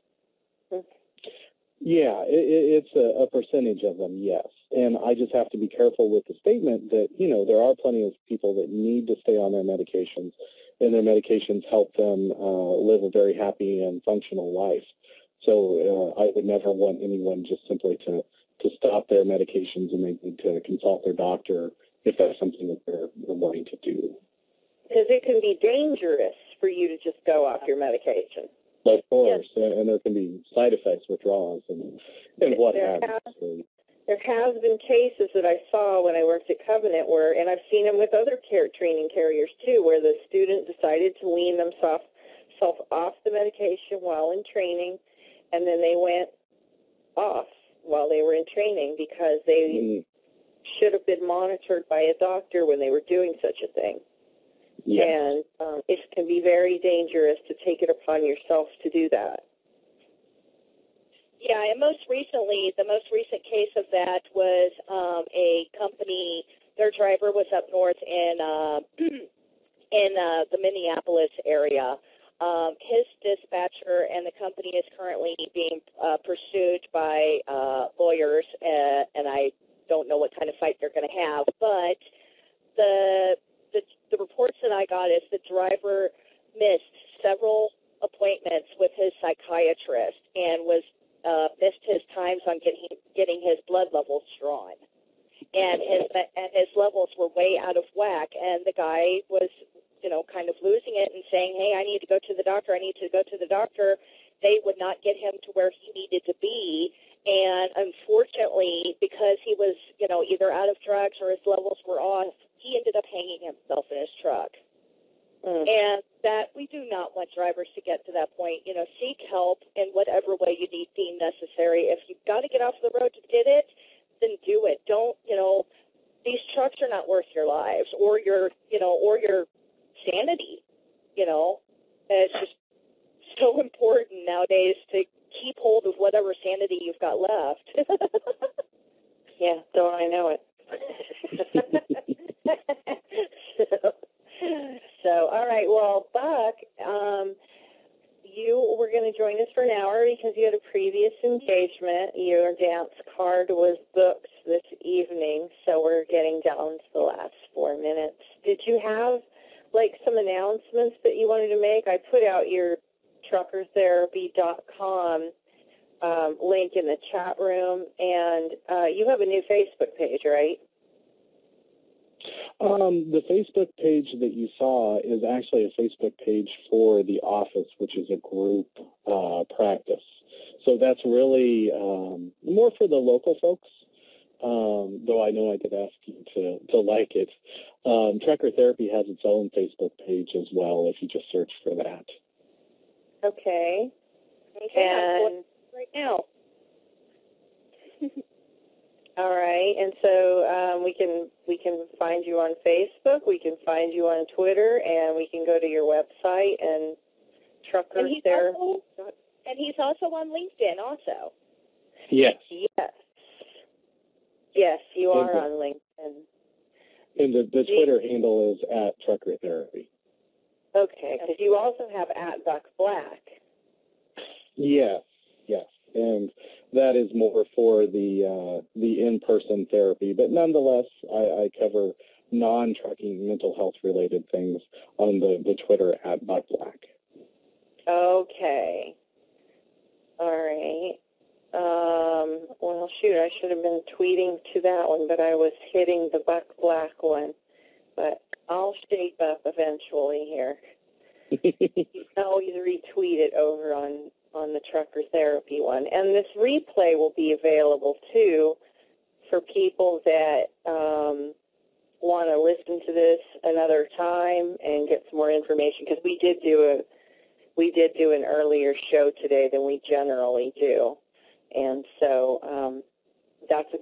Speaker 4: Yeah, it's a percentage of them, yes. And I just have to be careful with the statement that, there are plenty of people that need to stay on their medications, and their medications help them live a very happy and functional life. So I would never want anyone just simply to stop their medications, and they need to consult their doctor if that's something that they're wanting to do.
Speaker 2: Because it can be dangerous for you to just go off your medication.
Speaker 4: Of course, and there can be side effects, withdrawals, and what have you.
Speaker 2: There has been cases that I saw when I worked at Covenant and I've seen them with other training carriers too, where the student decided to wean themselves off the medication while in training, and then they went off while they were in training because they should have been monitored by a doctor when they were doing such a thing.
Speaker 4: Yes.
Speaker 2: And it can be very dangerous to take it upon yourself to do that.
Speaker 1: Yeah, and the most recent case of that was a company. Their driver was up north in the Minneapolis area. His dispatcher and the company is currently being pursued by lawyers, and I don't know what kind of fight they're going to have. But the reports that I got is the driver missed several appointments with his psychiatrist and was missed his times on getting his blood levels drawn, and his levels were way out of whack. And the guy was, kind of losing it and saying, "Hey, I need to go to the doctor. I need to go to the doctor." They would not get him to where he needed to be, and unfortunately, because he was, either out of drugs or his levels were off, he ended up hanging himself in his truck. And that we do not want drivers to get to that point. Seek help in whatever way you deem necessary. If you've got to get off the road to get it, then do it. Don't, these trucks are not worth your lives or your sanity. And it's just so important nowadays to keep hold of whatever sanity you've got left.
Speaker 2: Yeah, don't I know it. so, all right. Well, Buck, you were going to join us for an hour because you had a previous engagement. Your dance card was booked this evening, so we're getting down to the last 4 minutes. Did you have, like, some announcements that you wanted to make? I put out your truckertherapy.com link in the chat room, and you have a new Facebook page, right?
Speaker 4: The Facebook page that you saw is actually a Facebook page for the office, which is a group practice. So that's really more for the local folks, though I know I did ask you to like it. Trucker Therapy has its own Facebook page as well if you just search for that.
Speaker 2: Okay.
Speaker 3: And right now.
Speaker 2: All right, and so we can find you on Facebook, we can find you on Twitter, and we can go to your website and Trucker Therapy.
Speaker 3: And he's also on LinkedIn also.
Speaker 4: Yes.
Speaker 2: Yes, you are on LinkedIn.
Speaker 4: And the Twitter handle is @Trucker Therapy.
Speaker 2: Okay, because you also have @BuckBlack.
Speaker 4: Yes. And that is more for the in-person therapy. But nonetheless, I cover non-trucking mental health-related things on the Twitter @BuckBlack.
Speaker 2: Okay. All right. Well, shoot, I should have been tweeting to that one, but I was hitting the Buck Black one. But I'll shape up eventually here. You can always retweet it over on the Trucker Therapy one. And this replay will be available, too, for people that want to listen to this another time and get some more information, because we did do an earlier show today than we generally do. And so that's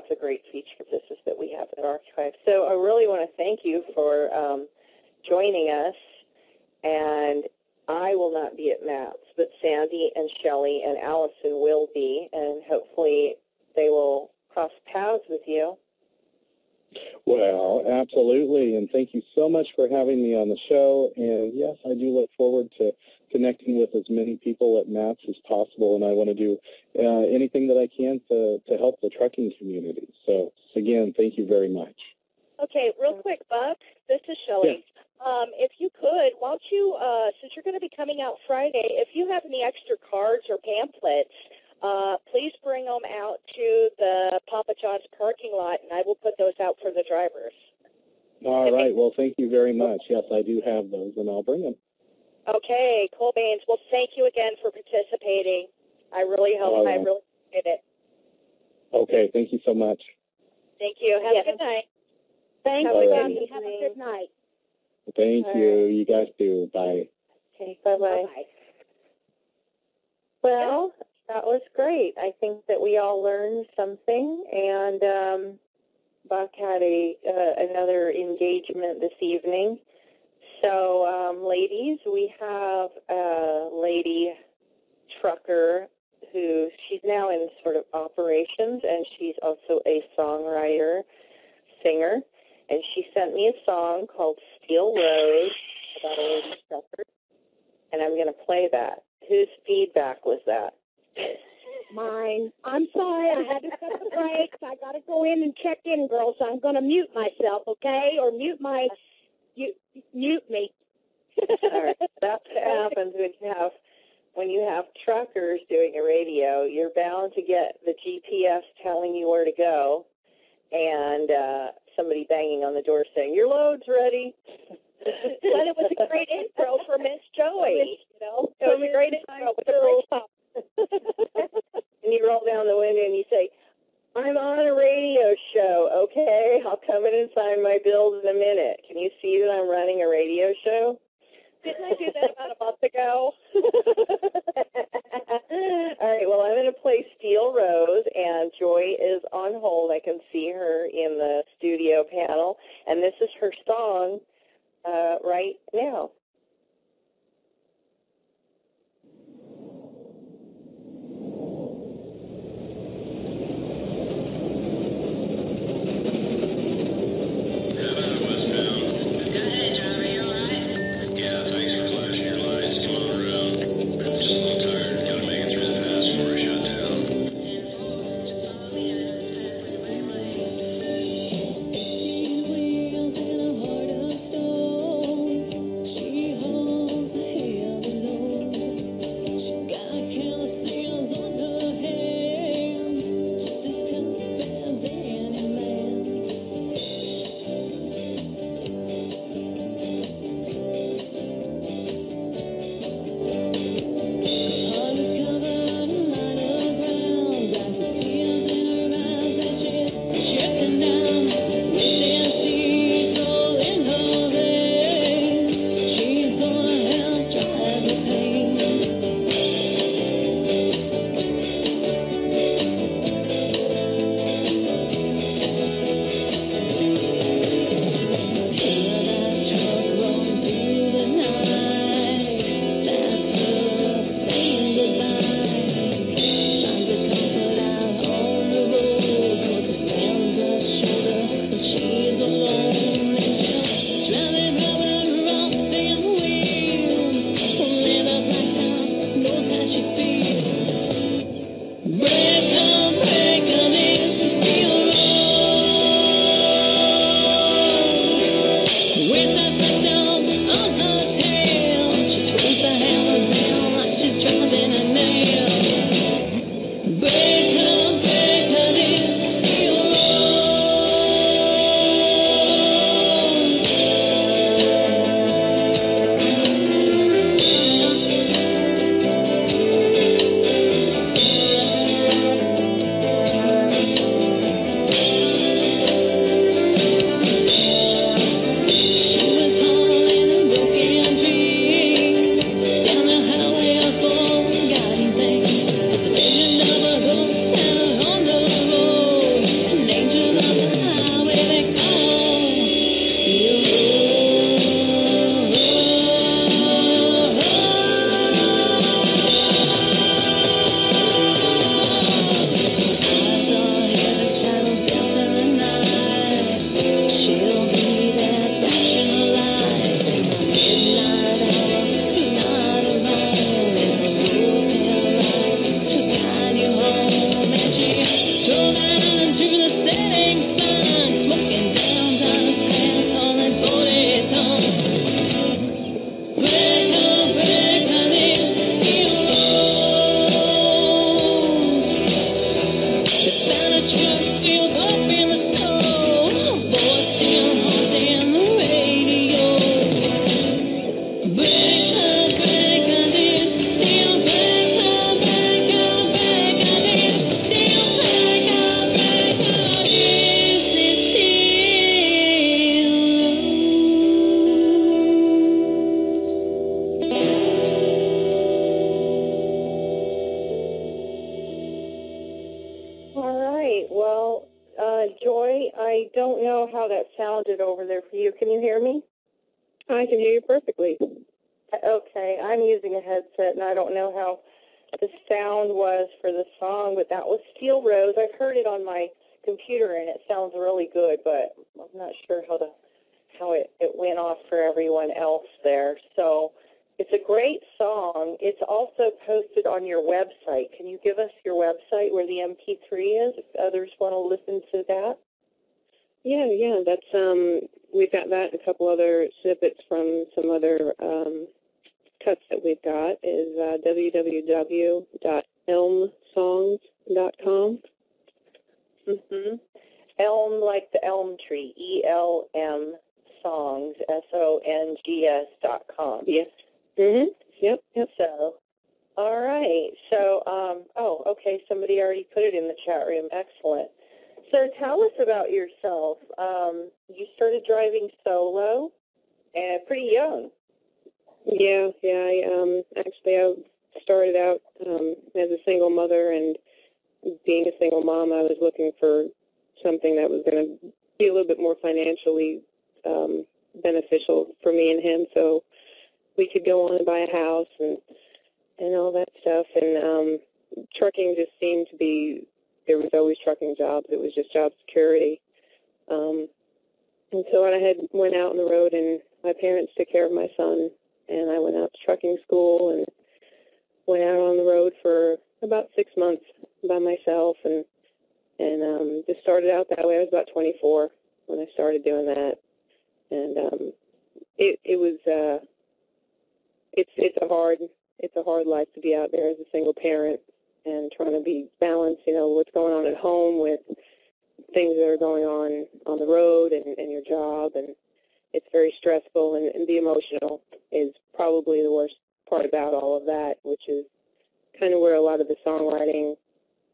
Speaker 2: a great feature of this, is that we have an archive. So I really want to thank you for joining us. And I will not be at MAPS, but Sandy and Shelley and Allison will be, and hopefully they will cross paths with you.
Speaker 4: Well, absolutely, and thank you so much for having me on the show. And yes, I do look forward to connecting with as many people at MAPS as possible, and I want to do anything that I can to help the trucking community. So, again, thank you very much.
Speaker 3: Okay, real quick, Buck, this is Shelley.
Speaker 4: Yes.
Speaker 3: If you could, why don't you, since you're going to be coming out Friday, if you have any extra cards or pamphlets, please bring them out to the Papa John's parking lot, and I will put those out for the drivers.
Speaker 4: All right. Well, thank you very much. Yes, I do have those, and I'll bring them.
Speaker 3: Okay, cool beans. Well, thank you again for participating. I really hope I really appreciate it.
Speaker 4: Okay, thank you so much.
Speaker 3: Thank you. Have a good night.
Speaker 2: Thanks,
Speaker 3: Sandy. Have a good night.
Speaker 4: Thank you. You guys too. Bye.
Speaker 2: Okay, bye-bye. Well, that was great. I think that we all learned something, and Buck had another engagement this evening. So, ladies, we have a lady trucker who, she's now in sort of operations, and she's also a songwriter, singer, and she sent me a song called Steel Rose about a lady trucker, and I'm going to play that. Whose feedback was that?
Speaker 3: Mine. I'm sorry. I had to set the brakes. I got to go in and check in, girls. So I'm going to mute myself, okay? Or mute me.
Speaker 2: All right. That's what happens when you have truckers doing a radio. You're bound to get the GPS telling you where to go, and somebody banging on the door saying, "Your load's ready."
Speaker 3: But it was a great intro for Miss Joey. You know, it was a great intro with a great song.
Speaker 2: And you roll down the window and you say, "I'm on a radio show, okay? I'll come in and sign my bills in a minute. Can you see that I'm running a radio show?"
Speaker 3: Didn't I do that about a month ago?
Speaker 2: All right, well, I'm going to play Steel Rose, and Joy is on hold. I can see her in the studio panel, and this is her song right now.
Speaker 5: Get out.
Speaker 2: know how that sounded over there for you. Can you hear me?
Speaker 5: I can hear you perfectly.
Speaker 2: Okay, I'm using a headset, and I don't know how the sound was for the song, but that was Steel Rose. I've heard it on my computer, and it sounds really good, but I'm not sure how it went off for everyone else there. So it's a great song. It's also posted on your website. Can you give us your website where the MP3 is if others want to listen to that?
Speaker 5: Yeah, that's we've got that and a couple other snippets from some other cuts that we've got is www.elmsongs.com.
Speaker 2: Elm like the elm tree, ELM songs, SONGS.com.
Speaker 5: Yes. Yep.
Speaker 2: So, all right. So, okay, somebody already put it in the chat room. Excellent. So tell us about yourself. You started driving solo and pretty young.
Speaker 5: Yeah. I started out as a single mother, and being a single mom, I was looking for something that was going to be a little bit more financially beneficial for me and him, so we could go on and buy a house and all that stuff. And trucking just seemed to be, there was always trucking jobs. It was just job security. And so I went out on the road, and my parents took care of my son, and I went out to trucking school and went out on the road for about 6 months by myself, and just started out that way. I was about 24 when I started doing that, and it's a hard life to be out there as a single parent and trying to be balanced, what's going on at home with things that are going on the road and your job, and it's very stressful, and the emotional is probably the worst part about all of that, which is kind of where a lot of the songwriting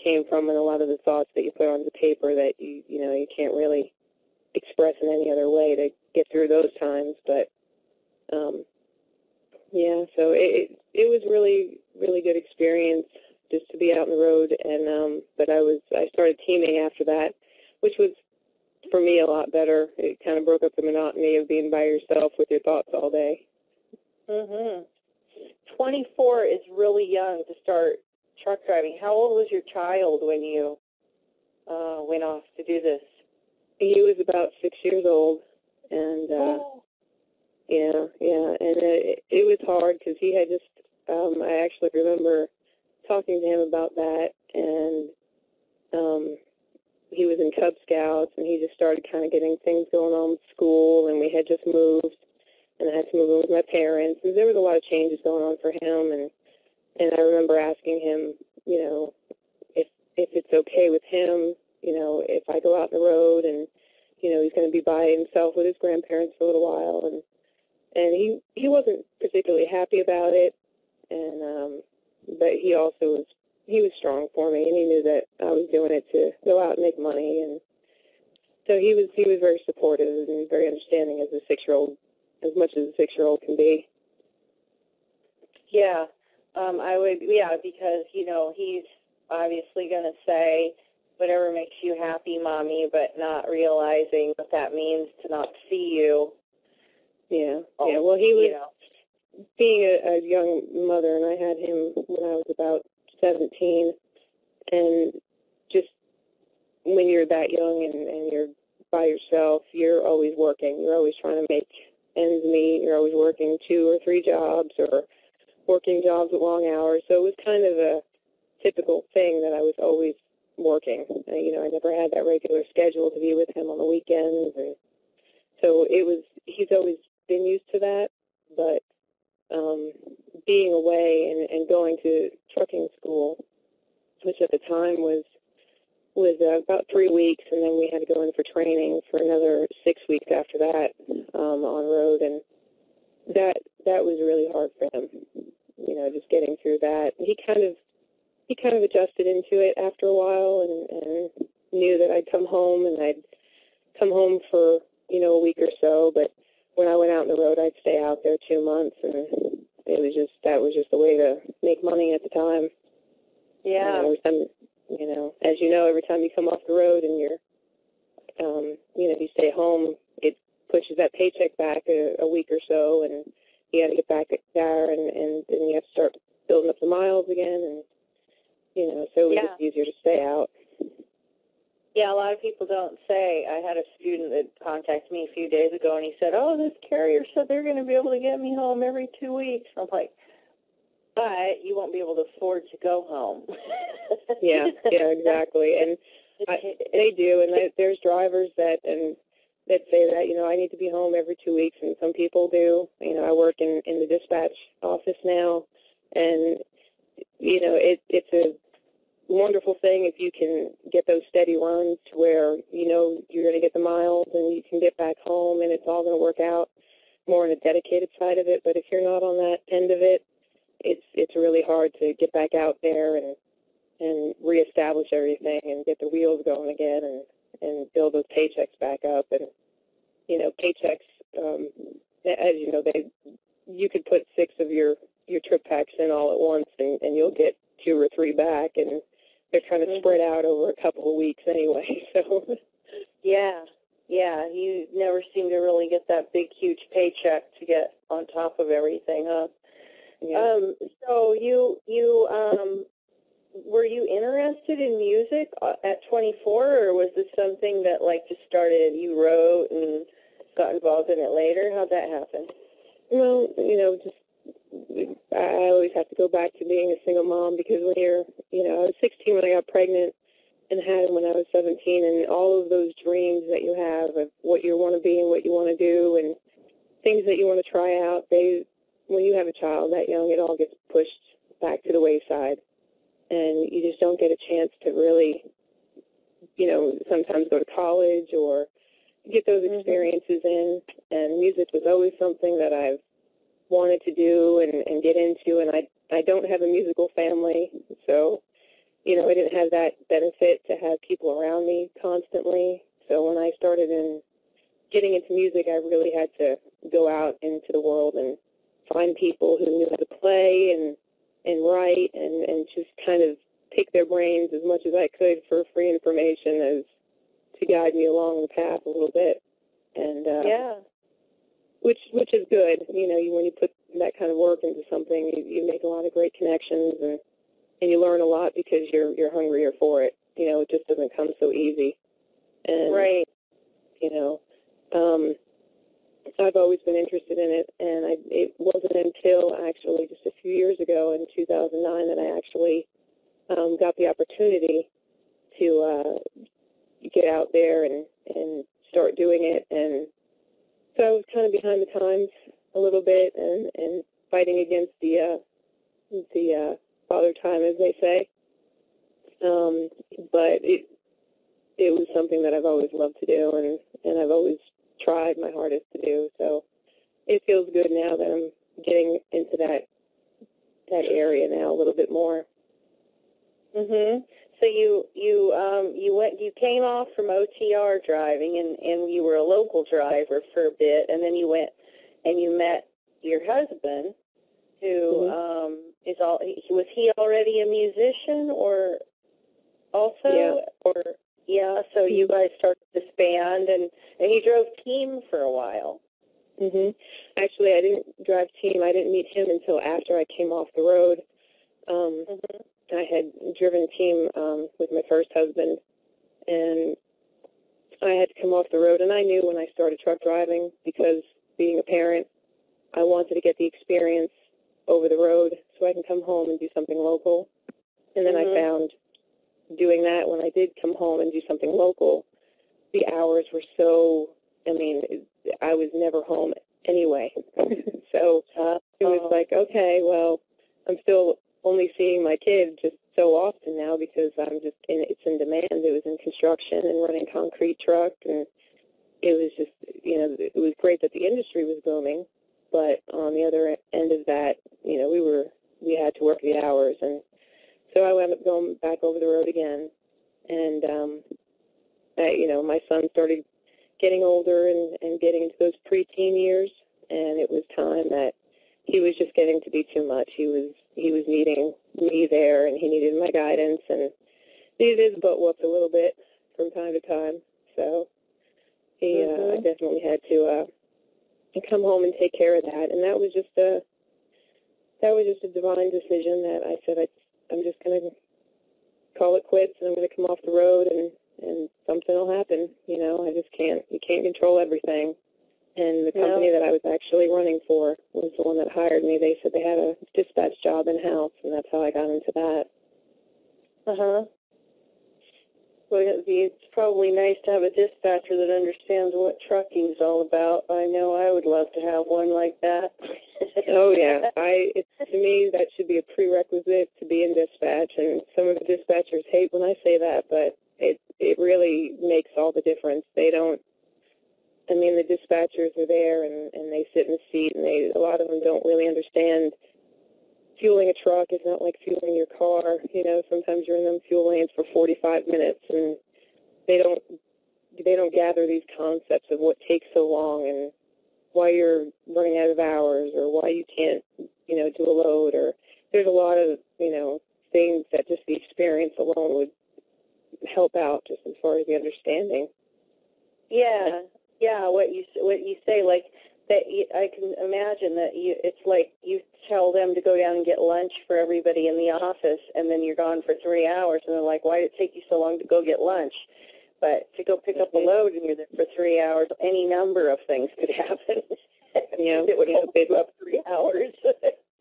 Speaker 5: came from, and a lot of the thoughts that you put on the paper that you can't really express in any other way to get through those times. But so it was really, really good experience just to be out on the road, and but I started teaming after that, which was for me a lot better. It kind of broke up the monotony of being by yourself with your thoughts all day.
Speaker 2: 24 is really young to start truck driving. How old was your child when you went off to do this?
Speaker 5: He was about 6 years old, and and it was hard because he had just. I actually remember talking to him about that, and he was in Cub Scouts, and he just started kind of getting things going on with school, and we had just moved, and I had to move in with my parents, and there was a lot of changes going on for him, and I remember asking him, if it's okay with him, if I go out on the road, and he's going to be by himself with his grandparents for a little while, and he wasn't particularly happy about it, and but he was strong for me, and he knew that I was doing it to go out and make money, and so he was very supportive and very understanding as a 6-year-old, as much as a 6-year-old can be.
Speaker 2: Yeah, I would, because, he's obviously going to say whatever makes you happy, Mommy, but not realizing what that means to not see you.
Speaker 5: Yeah. Well, he was being a young mother, and I had him when I was about 17, and just when you're that young and you're by yourself, you're always working. You're always trying to make ends meet. You're always working 2 or 3 jobs or working jobs with long hours. So it was kind of a typical thing that I was always working. I never had that regular schedule to be with him on the weekends. And so he's always been used to that, but being away and going to trucking school, which at the time was about 3 weeks, and then we had to go in for training for another 6 weeks after that on road, and that was really hard for him. Just getting through that. He kind of adjusted into it after a while, and knew that I'd come home, and I'd come home for a week or so. But when I went out on the road, I'd stay out there 2 months, and that was just the way to make money at the time.
Speaker 2: Yeah.
Speaker 5: Every time, as you know, every time you come off the road and you're if you stay home, it pushes that paycheck back a week or so, and you got to get back there, and then you have to start building up the miles again, and, so it was just easier to stay out.
Speaker 2: Yeah, a lot of people don't say. I had a student that contacted me a few days ago, and he said, oh, this carrier said they're going to be able to get me home every 2 weeks. I'm like, but you won't be able to afford to go home.
Speaker 5: Yeah, exactly. And they do, and there's drivers that say that, I need to be home every 2 weeks, and some people do. I work in the dispatch office now, and, it's a wonderful thing if you can get those steady runs to where, you're going to get the miles and you can get back home and it's all going to work out more on a dedicated side of it. But if you're not on that end of it, it's really hard to get back out there and reestablish everything and get the wheels going again and build those paychecks back up. And, paychecks, as you know, you could put 6 of your trip packs in all at once and you'll get 2 or 3 back, and they're kind of spread out over a couple of weeks anyway. So,
Speaker 2: yeah, you never seem to really get that big, huge paycheck to get on top of everything, huh?
Speaker 5: Yeah.
Speaker 2: So were you interested in music at 24, or was this something that just started? You wrote and got involved in it later. How'd that happen?
Speaker 5: Well, I always have to go back to being a single mom, because when you're, I was 16 when I got pregnant and had him when I was 17, and all of those dreams that you have of what you want to be and what you want to do and things that you want to try out, when you have a child that young, it all gets pushed back to the wayside, and you just don't get a chance to really, sometimes go to college or get those experiences in, and music was always something that I've wanted to do and get into, and I don't have a musical family, so, I didn't have that benefit to have people around me constantly. So when I started getting into music, I really had to go out into the world and find people who knew how to play and write and just kind of pick their brains as much as I could for free information as to guide me along the path a little bit. And which is good. When you put that kind of work into something, you make a lot of great connections and you learn a lot because you're hungrier for it. It just doesn't come so easy. And,
Speaker 2: right.
Speaker 5: I've always been interested in it, and it wasn't until actually just a few years ago in 2009 that I actually got the opportunity to get out there and start doing it. And so I was kind of behind the times a little bit and fighting against the father time, as they say. But it was something that I've always loved to do, and I've always tried my hardest to do. So it feels good now that I'm getting into that area now a little bit more.
Speaker 2: So you came off from OTR driving, and you were a local driver for a bit, and then you went and you met your husband, who was he already a musician or also? So you guys started this band, and he drove team for a while.
Speaker 5: Actually, I didn't drive team. I didn't meet him until after I came off the road. I had driven team with my first husband, and I had to come off the road. And I knew when I started truck driving, because being a parent, I wanted to get the experience over the road so I can come home and do something local. And then I found doing that, when I did come home and do something local, the hours were so, I was never home anyway. So it was like, okay, well, I'm still only seeing my kid just so often now because it's in demand. It was in construction and running concrete truck, and it was just, it was great that the industry was booming, but on the other end of that, we had to work the hours, and so I wound up going back over the road again, and my son started getting older and getting into those preteen years, and it was time that he was just getting to be too much. He was needing me there, and he needed my guidance, and needed his butt whooped a little bit from time to time. So I definitely had to come home and take care of that, and that was just a divine decision that I said I'm just going to call it quits, and I'm going to come off the road, and something will happen. You know, you can't control everything. And the company that I was actually running for was the one that hired me. They said they had a dispatch job in-house, and that's how I got into that.
Speaker 2: Uh-huh. Well, it's probably nice to have a dispatcher that understands what trucking's all about. I know I would love to have one like that.
Speaker 5: Oh, yeah. To me, that should be a prerequisite to be in dispatch, and some of the dispatchers hate when I say that, but it really makes all the difference. The dispatchers are there, and they sit in the seat, and a lot of them don't really understand fueling a truck is not like fueling your car. You know, sometimes you're in them fuel lanes for 45 minutes, and they don't gather these concepts of what takes so long and why you're running out of hours or why you can't, do a load. Or there's a lot of, things that just the experience alone would help out just as far as the understanding.
Speaker 2: Yeah, what you say, like that. I can imagine that it's like you tell them to go down and get lunch for everybody in the office, and then you're gone for 3 hours, and they're like, "Why did it take you so long to go get lunch?" But to go pick up a load and you're there for 3 hours, any number of things could happen. It would hold you up 3 hours.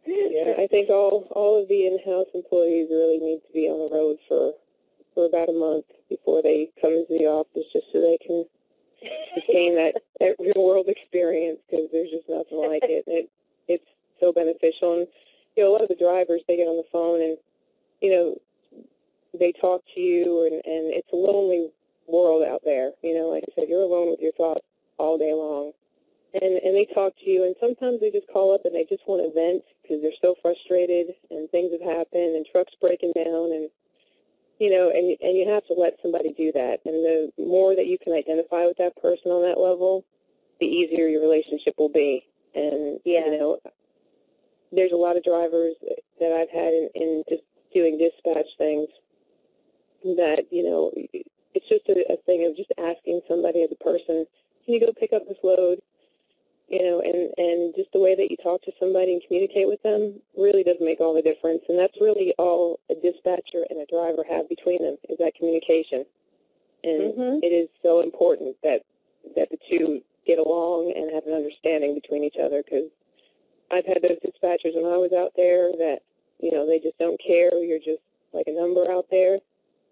Speaker 5: Yeah, I think all of the in-house employees really need to be on the road for about a month before they come into the office, just so they can gain that real-world experience, because there's just nothing like it. It's so beneficial. And, a lot of the drivers, they get on the phone and, they talk to you, and it's a lonely world out there. Like I said, you're alone with your thoughts all day long. And they talk to you, and sometimes they just call up and they just want to vent because they're so frustrated and things have happened and trucks breaking down, and and you have to let somebody do that. And the more that you can identify with that person on that level, the easier your relationship will be. And, there's a lot of drivers that I've had in just doing dispatch things that, it's just a thing of just asking somebody as a person, can you go pick up this load? And just the way that you talk to somebody and communicate with them really does make all the difference. And that's really all a dispatcher and a driver have between them, is that communication. And it is so important that the two get along and have an understanding between each other, because I've had those dispatchers when I was out there that, they just don't care. You're just like a number out there.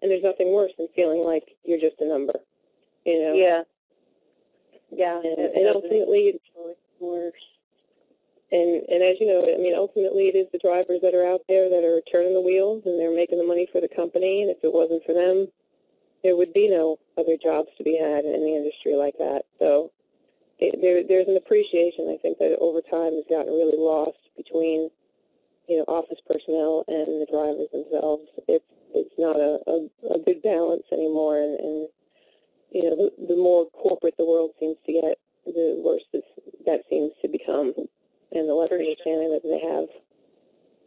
Speaker 5: And there's nothing worse than feeling like you're just a number,
Speaker 2: Yeah. Yeah.
Speaker 5: And ultimately, it's worse. And as you know, ultimately it is the drivers that are out there that are turning the wheels, and they're making the money for the company. And if it wasn't for them, there would be no other jobs to be had in the industry like that. So there's an appreciation, I think, that over time has gotten really lost between, office personnel and the drivers themselves. It's not a good balance anymore. And the more corporate the world seems to get, the worse that seems to become, and the less understanding that they have.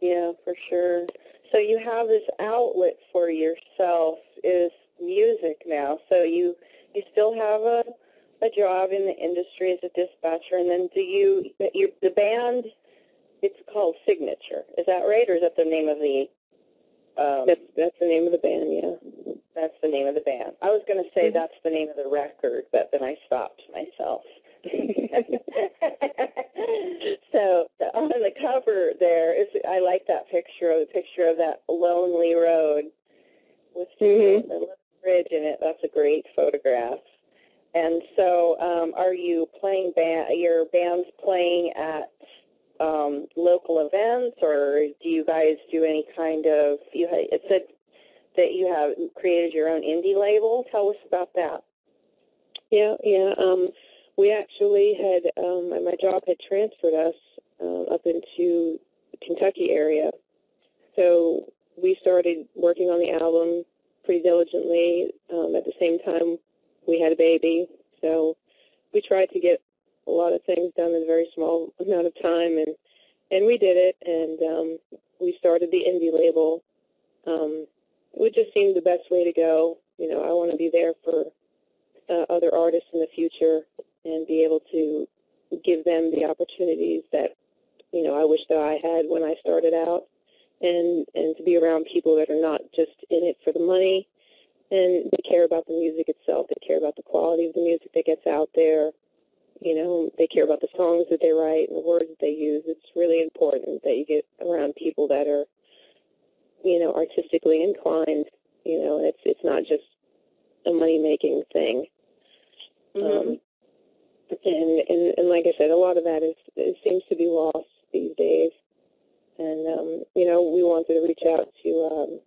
Speaker 2: Yeah, for sure. So you have this outlet for yourself is music now. So you still have a job in the industry as a dispatcher, and then the band, it's called Signature. Is that right, or is that the name of the...
Speaker 5: That's the name of the band, yeah.
Speaker 2: That's the name of the band. I was going to say that's the name of the record, but then I stopped myself. So on the cover there, I like that picture of that lonely road with a little bridge in it. That's a great photograph. And so are you playing your band's playing at local events, or do you guys do any kind of, it said that you have created your own indie label. Tell us about that.
Speaker 5: Yeah. We actually had, my job had transferred us up into the Kentucky area. So we started working on the album pretty diligently. At the same time, we had a baby. So we tried to get a lot of things done in a very small amount of time, and we did it, and we started the indie label. It just seemed the best way to go. I want to be there for other artists in the future and be able to give them the opportunities that, I wish that I had when I started out, and to be around people that are not just in it for the money, and they care about the music itself. They care about the quality of the music that gets out there. They care about the songs that they write and the words that they use. It's really important that you get around people that are, artistically inclined. It's not just a money-making thing. And like I said, a lot of that it seems to be lost these days. And, we wanted to reach out to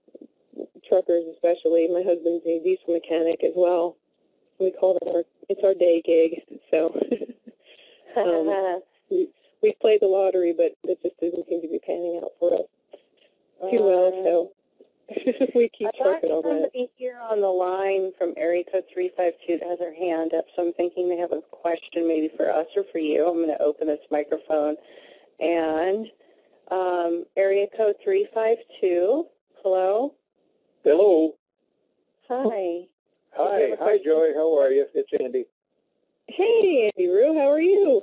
Speaker 5: truckers especially. My husband's a diesel mechanic as well. We call it it's our day gig. So we've played the lottery, but it just doesn't seem to be panning out for us too well. So we keep trucking on that.
Speaker 2: Somebody here on the line from area code 352 has their hand up, so I'm thinking they have a question maybe for us or for you. I'm going to open this microphone. And area code 352, hello?
Speaker 6: Hello.
Speaker 2: Hi.
Speaker 6: Hi, Joy. How are you? It's Andy.
Speaker 5: Hey, Andy Roo, how are you?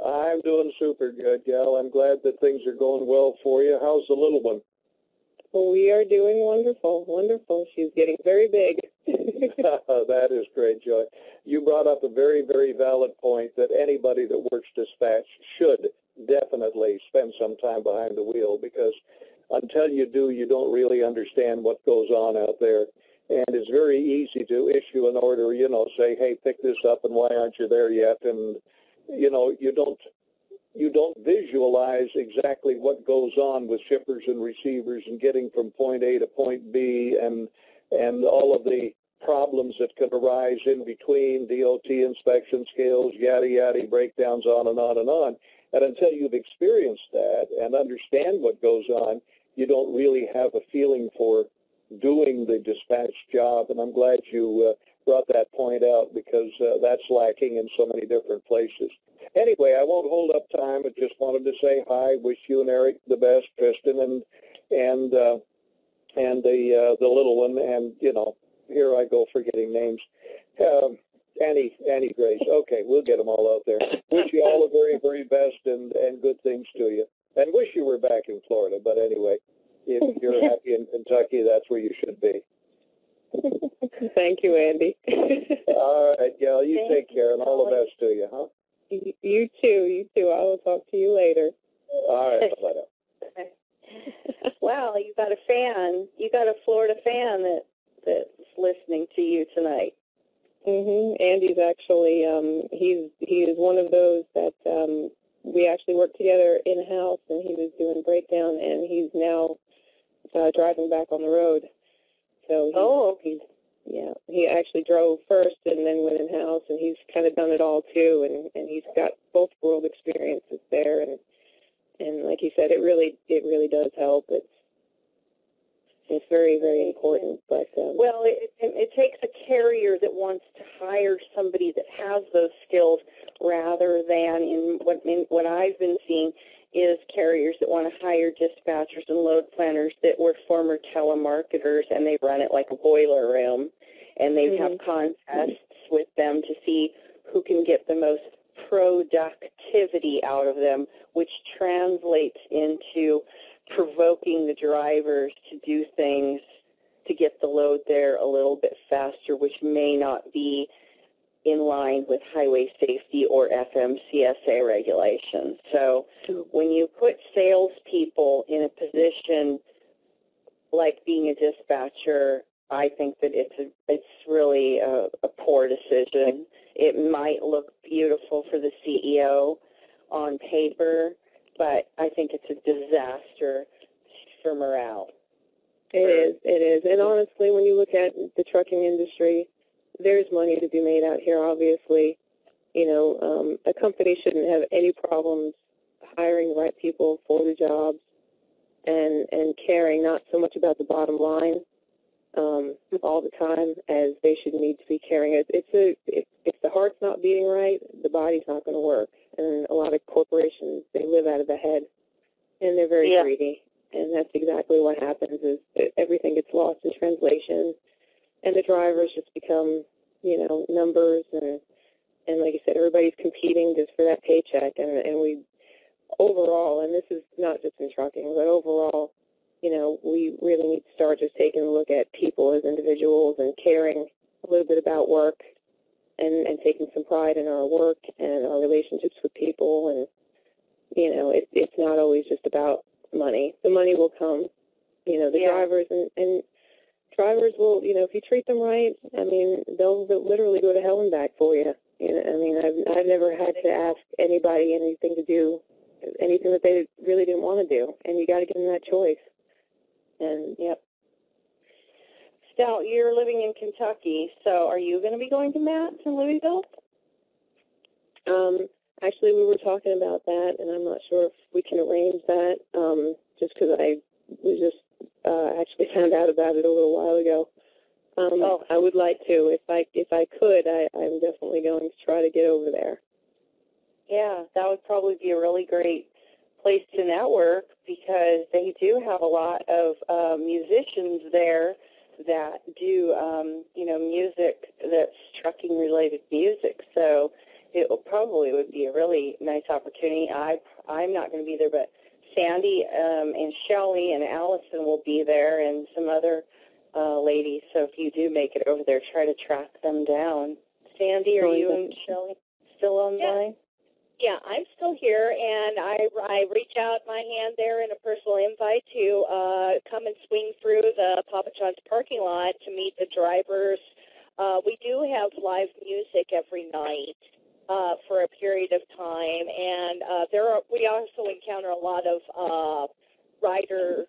Speaker 6: I'm doing super good, gal. I'm glad that things are going well for you. How's the little one?
Speaker 5: Well, we are doing wonderful, wonderful. She's getting very big.
Speaker 6: That is great, Joy. You brought up a very, very valid point that anybody that works dispatch should definitely spend some time behind the wheel, because until you do, you don't really understand what goes on out there. And it's very easy to issue an order, say, hey, pick this up, and why aren't you there yet? And, you don't visualize exactly what goes on with shippers and receivers and getting from point A to point B, and all of the problems that can arise in between, DOT inspection scales, yada, yada, breakdowns, on and on and on. And until you've experienced that and understand what goes on, you don't really have a feeling for doing the dispatch job. And I'm glad you brought that point out, because that's lacking in so many different places. Anyway, I won't hold up time. I just wanted to say hi, wish you and Eric the best, Tristan, and the little one, and here I go forgetting names. Annie Grace. Okay, we'll get them all out there. Wish you all the very, very best and good things to you. And wish you were back in Florida. But anyway, if you're happy in Kentucky, that's where you should be.
Speaker 5: Thank you, Andy.
Speaker 6: All right, gal. You take care, and all the best to you, huh?
Speaker 5: You too. I will talk to you later.
Speaker 6: All right, bye-bye.
Speaker 2: Wow, you got a fan. You got a Florida fan that's listening to you tonight.
Speaker 5: Andy's actually he is one of those that we actually worked together in house, and he was doing breakdown, and he's now driving back on the road. So he actually drove first and then went in house, and he's kind of done it all too, and he's got both world experiences there, and like he said, it really does help. It's very, very important. But
Speaker 2: well, it takes a carrier that wants to hire somebody that has those skills, rather than what I've been seeing is carriers that want to hire dispatchers and load planners that were former telemarketers, and they run it like a boiler room, and they have contests with them to see who can get the most productivity out of them, which translates into provoking the drivers to do things to get the load there a little bit faster, which may not be in line with highway safety or FMCSA regulations. So when you put salespeople in a position like being a dispatcher, I think that it's really a poor decision. It might look beautiful for the CEO on paper, but I think it's a disaster for morale.
Speaker 5: It is. And honestly, when you look at the trucking industry, there's money to be made out here, obviously. A company shouldn't have any problems hiring the right people for the jobs and caring not so much about the bottom line all the time as they should need to be caring. If the heart's not beating right, the body's not going to work. And a lot of corporations, they live out of the head, and they're very greedy. And that's exactly what happens, is everything gets lost in translation, and the drivers just become numbers, and like you said, everybody's competing just for that paycheck, and we overall, and this is not just in trucking, but overall, we really need to start just taking a look at people as individuals and caring a little bit about work and taking some pride in our work and our relationships with people. And, it's not always just about money. The money will come, the drivers and drivers will, if you treat them right, I mean, they'll literally go to hell and back for you. I've never had to ask anybody anything that they really didn't want to do, and you got to give them that choice. And yep.
Speaker 2: Now, you're living in Kentucky, so are you going to be going to Matt's in Louisville?
Speaker 5: Actually, we were talking about that, and I'm not sure if we can arrange that, just because I was just actually found out about it a little while ago. I would like to. If I could, I'm definitely going to try to get over there.
Speaker 2: Yeah, that would probably be a really great place to network, because they do have a lot of musicians there that do, music that's trucking-related music. So it probably would be a really nice opportunity. I'm not going to be there, but Sandy and Shelley and Allison will be there, and some other ladies. So if you do make it over there, try to track them down. Sandy, are you and Shelley still on the line?
Speaker 1: Yeah, I'm still here, and I reach out my hand there in a personal invite to come and swing through the Papa John's parking lot to meet the drivers. We do have live music every night for a period of time, and we also encounter a lot of rider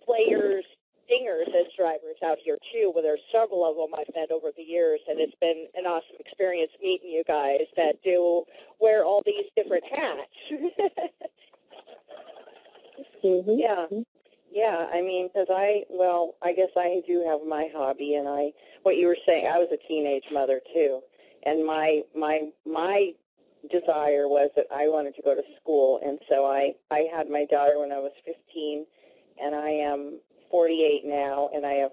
Speaker 1: players, singers as drivers out here too. Well, there's several of them I've met over the years, and it's been an awesome experience meeting you guys that do wear all these different hats.
Speaker 2: Mm-hmm. Yeah. I mean, because I guess I do have my hobby, and what you were saying, I was a teenage mother too, and my desire was that I wanted to go to school, and so I had my daughter when I was 15, and I am 48 now, and I have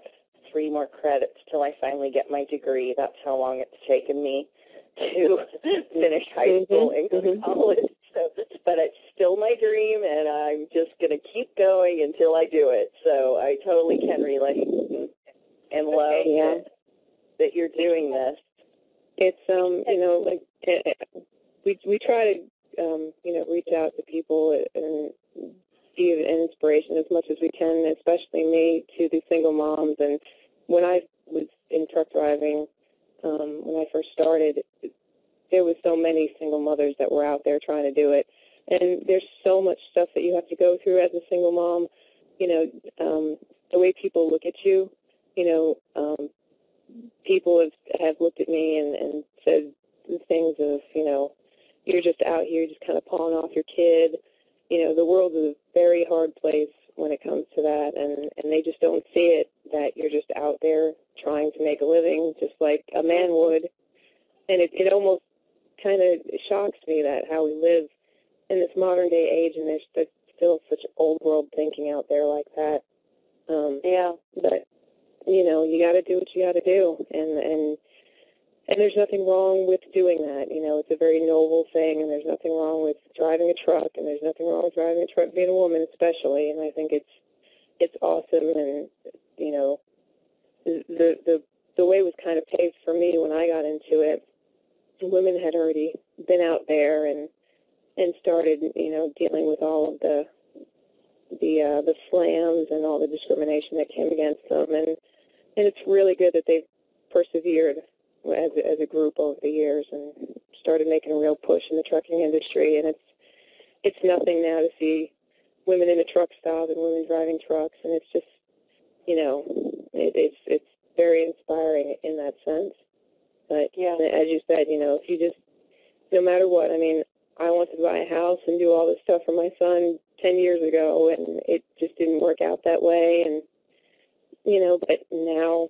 Speaker 2: 3 more credits till I finally get my degree. That's how long it's taken me to finish high school and go to college. So, but it's still my dream, and I'm just going to keep going until I do it. So I totally can relate and love that you're doing this.
Speaker 5: It's we try to reach out to people and be an inspiration as much as we can, especially me, to the single moms. And when I was in truck driving, when I first started, there was so many single mothers that were out there trying to do it. And there's so much stuff that you have to go through as a single mom. The way people look at you, people have looked at me and said things of, you're just out here just kind of pawing off your kid. The world is a very hard place when it comes to that, and they just don't see it, that you're just out there trying to make a living just like a man would. And it almost kind of shocks me that how we live in this modern day age, and there's still such old world thinking out there like that. But, you got to do what you got to do, and there's nothing wrong with doing that. It's a very noble thing, and there's nothing wrong with driving a truck, and there's nothing wrong with driving a truck, being a woman especially. And I think it's awesome. And the way was kind of paved for me when I got into it. Women had already been out there and started, dealing with all of the slams and all the discrimination that came against them, and it's really good that they've persevered as a group over the years and started making a real push in the trucking industry. And it's nothing now to see women in a truck stop and women driving trucks, and it's just, it's very inspiring in that sense. But as you said, if you just, no matter what, I mean, I wanted to buy a house and do all this stuff for my son 10 years ago, and it just didn't work out that way. And but now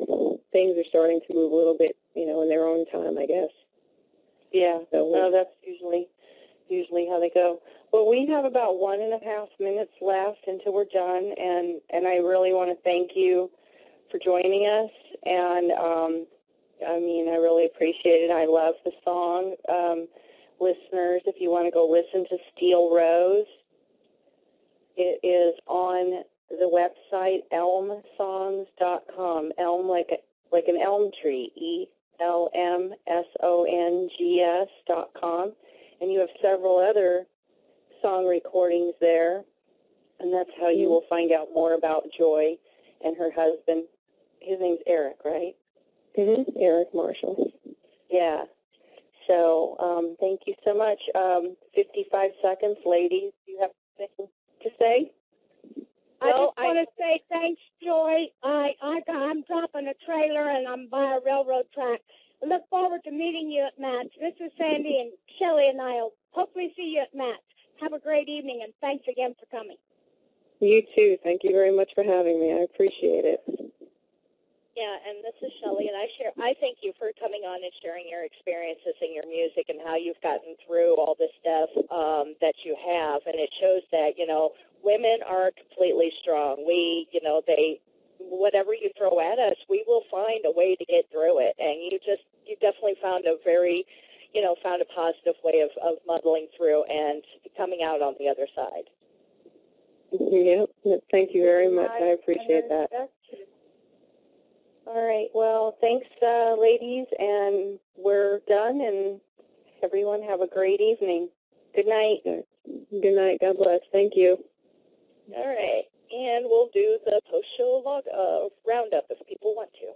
Speaker 5: things are starting to move a little bit, in their own time, I guess.
Speaker 2: Yeah, so that's usually how they go. Well, we have about 1.5 minutes left until we're done, and I really want to thank you for joining us. And I mean, I really appreciate it. I love the song. Listeners, if you want to go listen to Steel Rose, it is on the website elmsongs.com. Elm like an elm tree, ELMSONGS.com. And you have several other song recordings there, and that's how you will find out more about Joy and her husband. His name's Eric, right?
Speaker 5: Mm-hmm. Eric Marshall.
Speaker 2: Yeah. So thank you so much. 55 seconds, ladies. Do you have anything to say?
Speaker 3: I just want to say thanks, Joy. I'm dropping a trailer and I'm by a railroad track. I look forward to meeting you at Matt's. This is Sandy, and Shelley and I will hopefully see you at Matt's. Have a great evening, and thanks again for coming.
Speaker 5: You too. Thank you very much for having me. I appreciate it.
Speaker 1: Yeah, and this is Shelley, and I thank you for coming on and sharing your experiences and your music and how you've gotten through all this stuff that you have. And it shows that, women are completely strong. We, whatever you throw at us, we will find a way to get through it. And you definitely found a very, found a positive way of muddling through and coming out on the other side.
Speaker 5: Yep. Thank you very much. I appreciate that.
Speaker 2: All right. Well, thanks, ladies, and we're done, and everyone have a great evening. Good night.
Speaker 5: Good night. God bless. Thank you.
Speaker 1: All right. And we'll do the post-show roundup if people want to.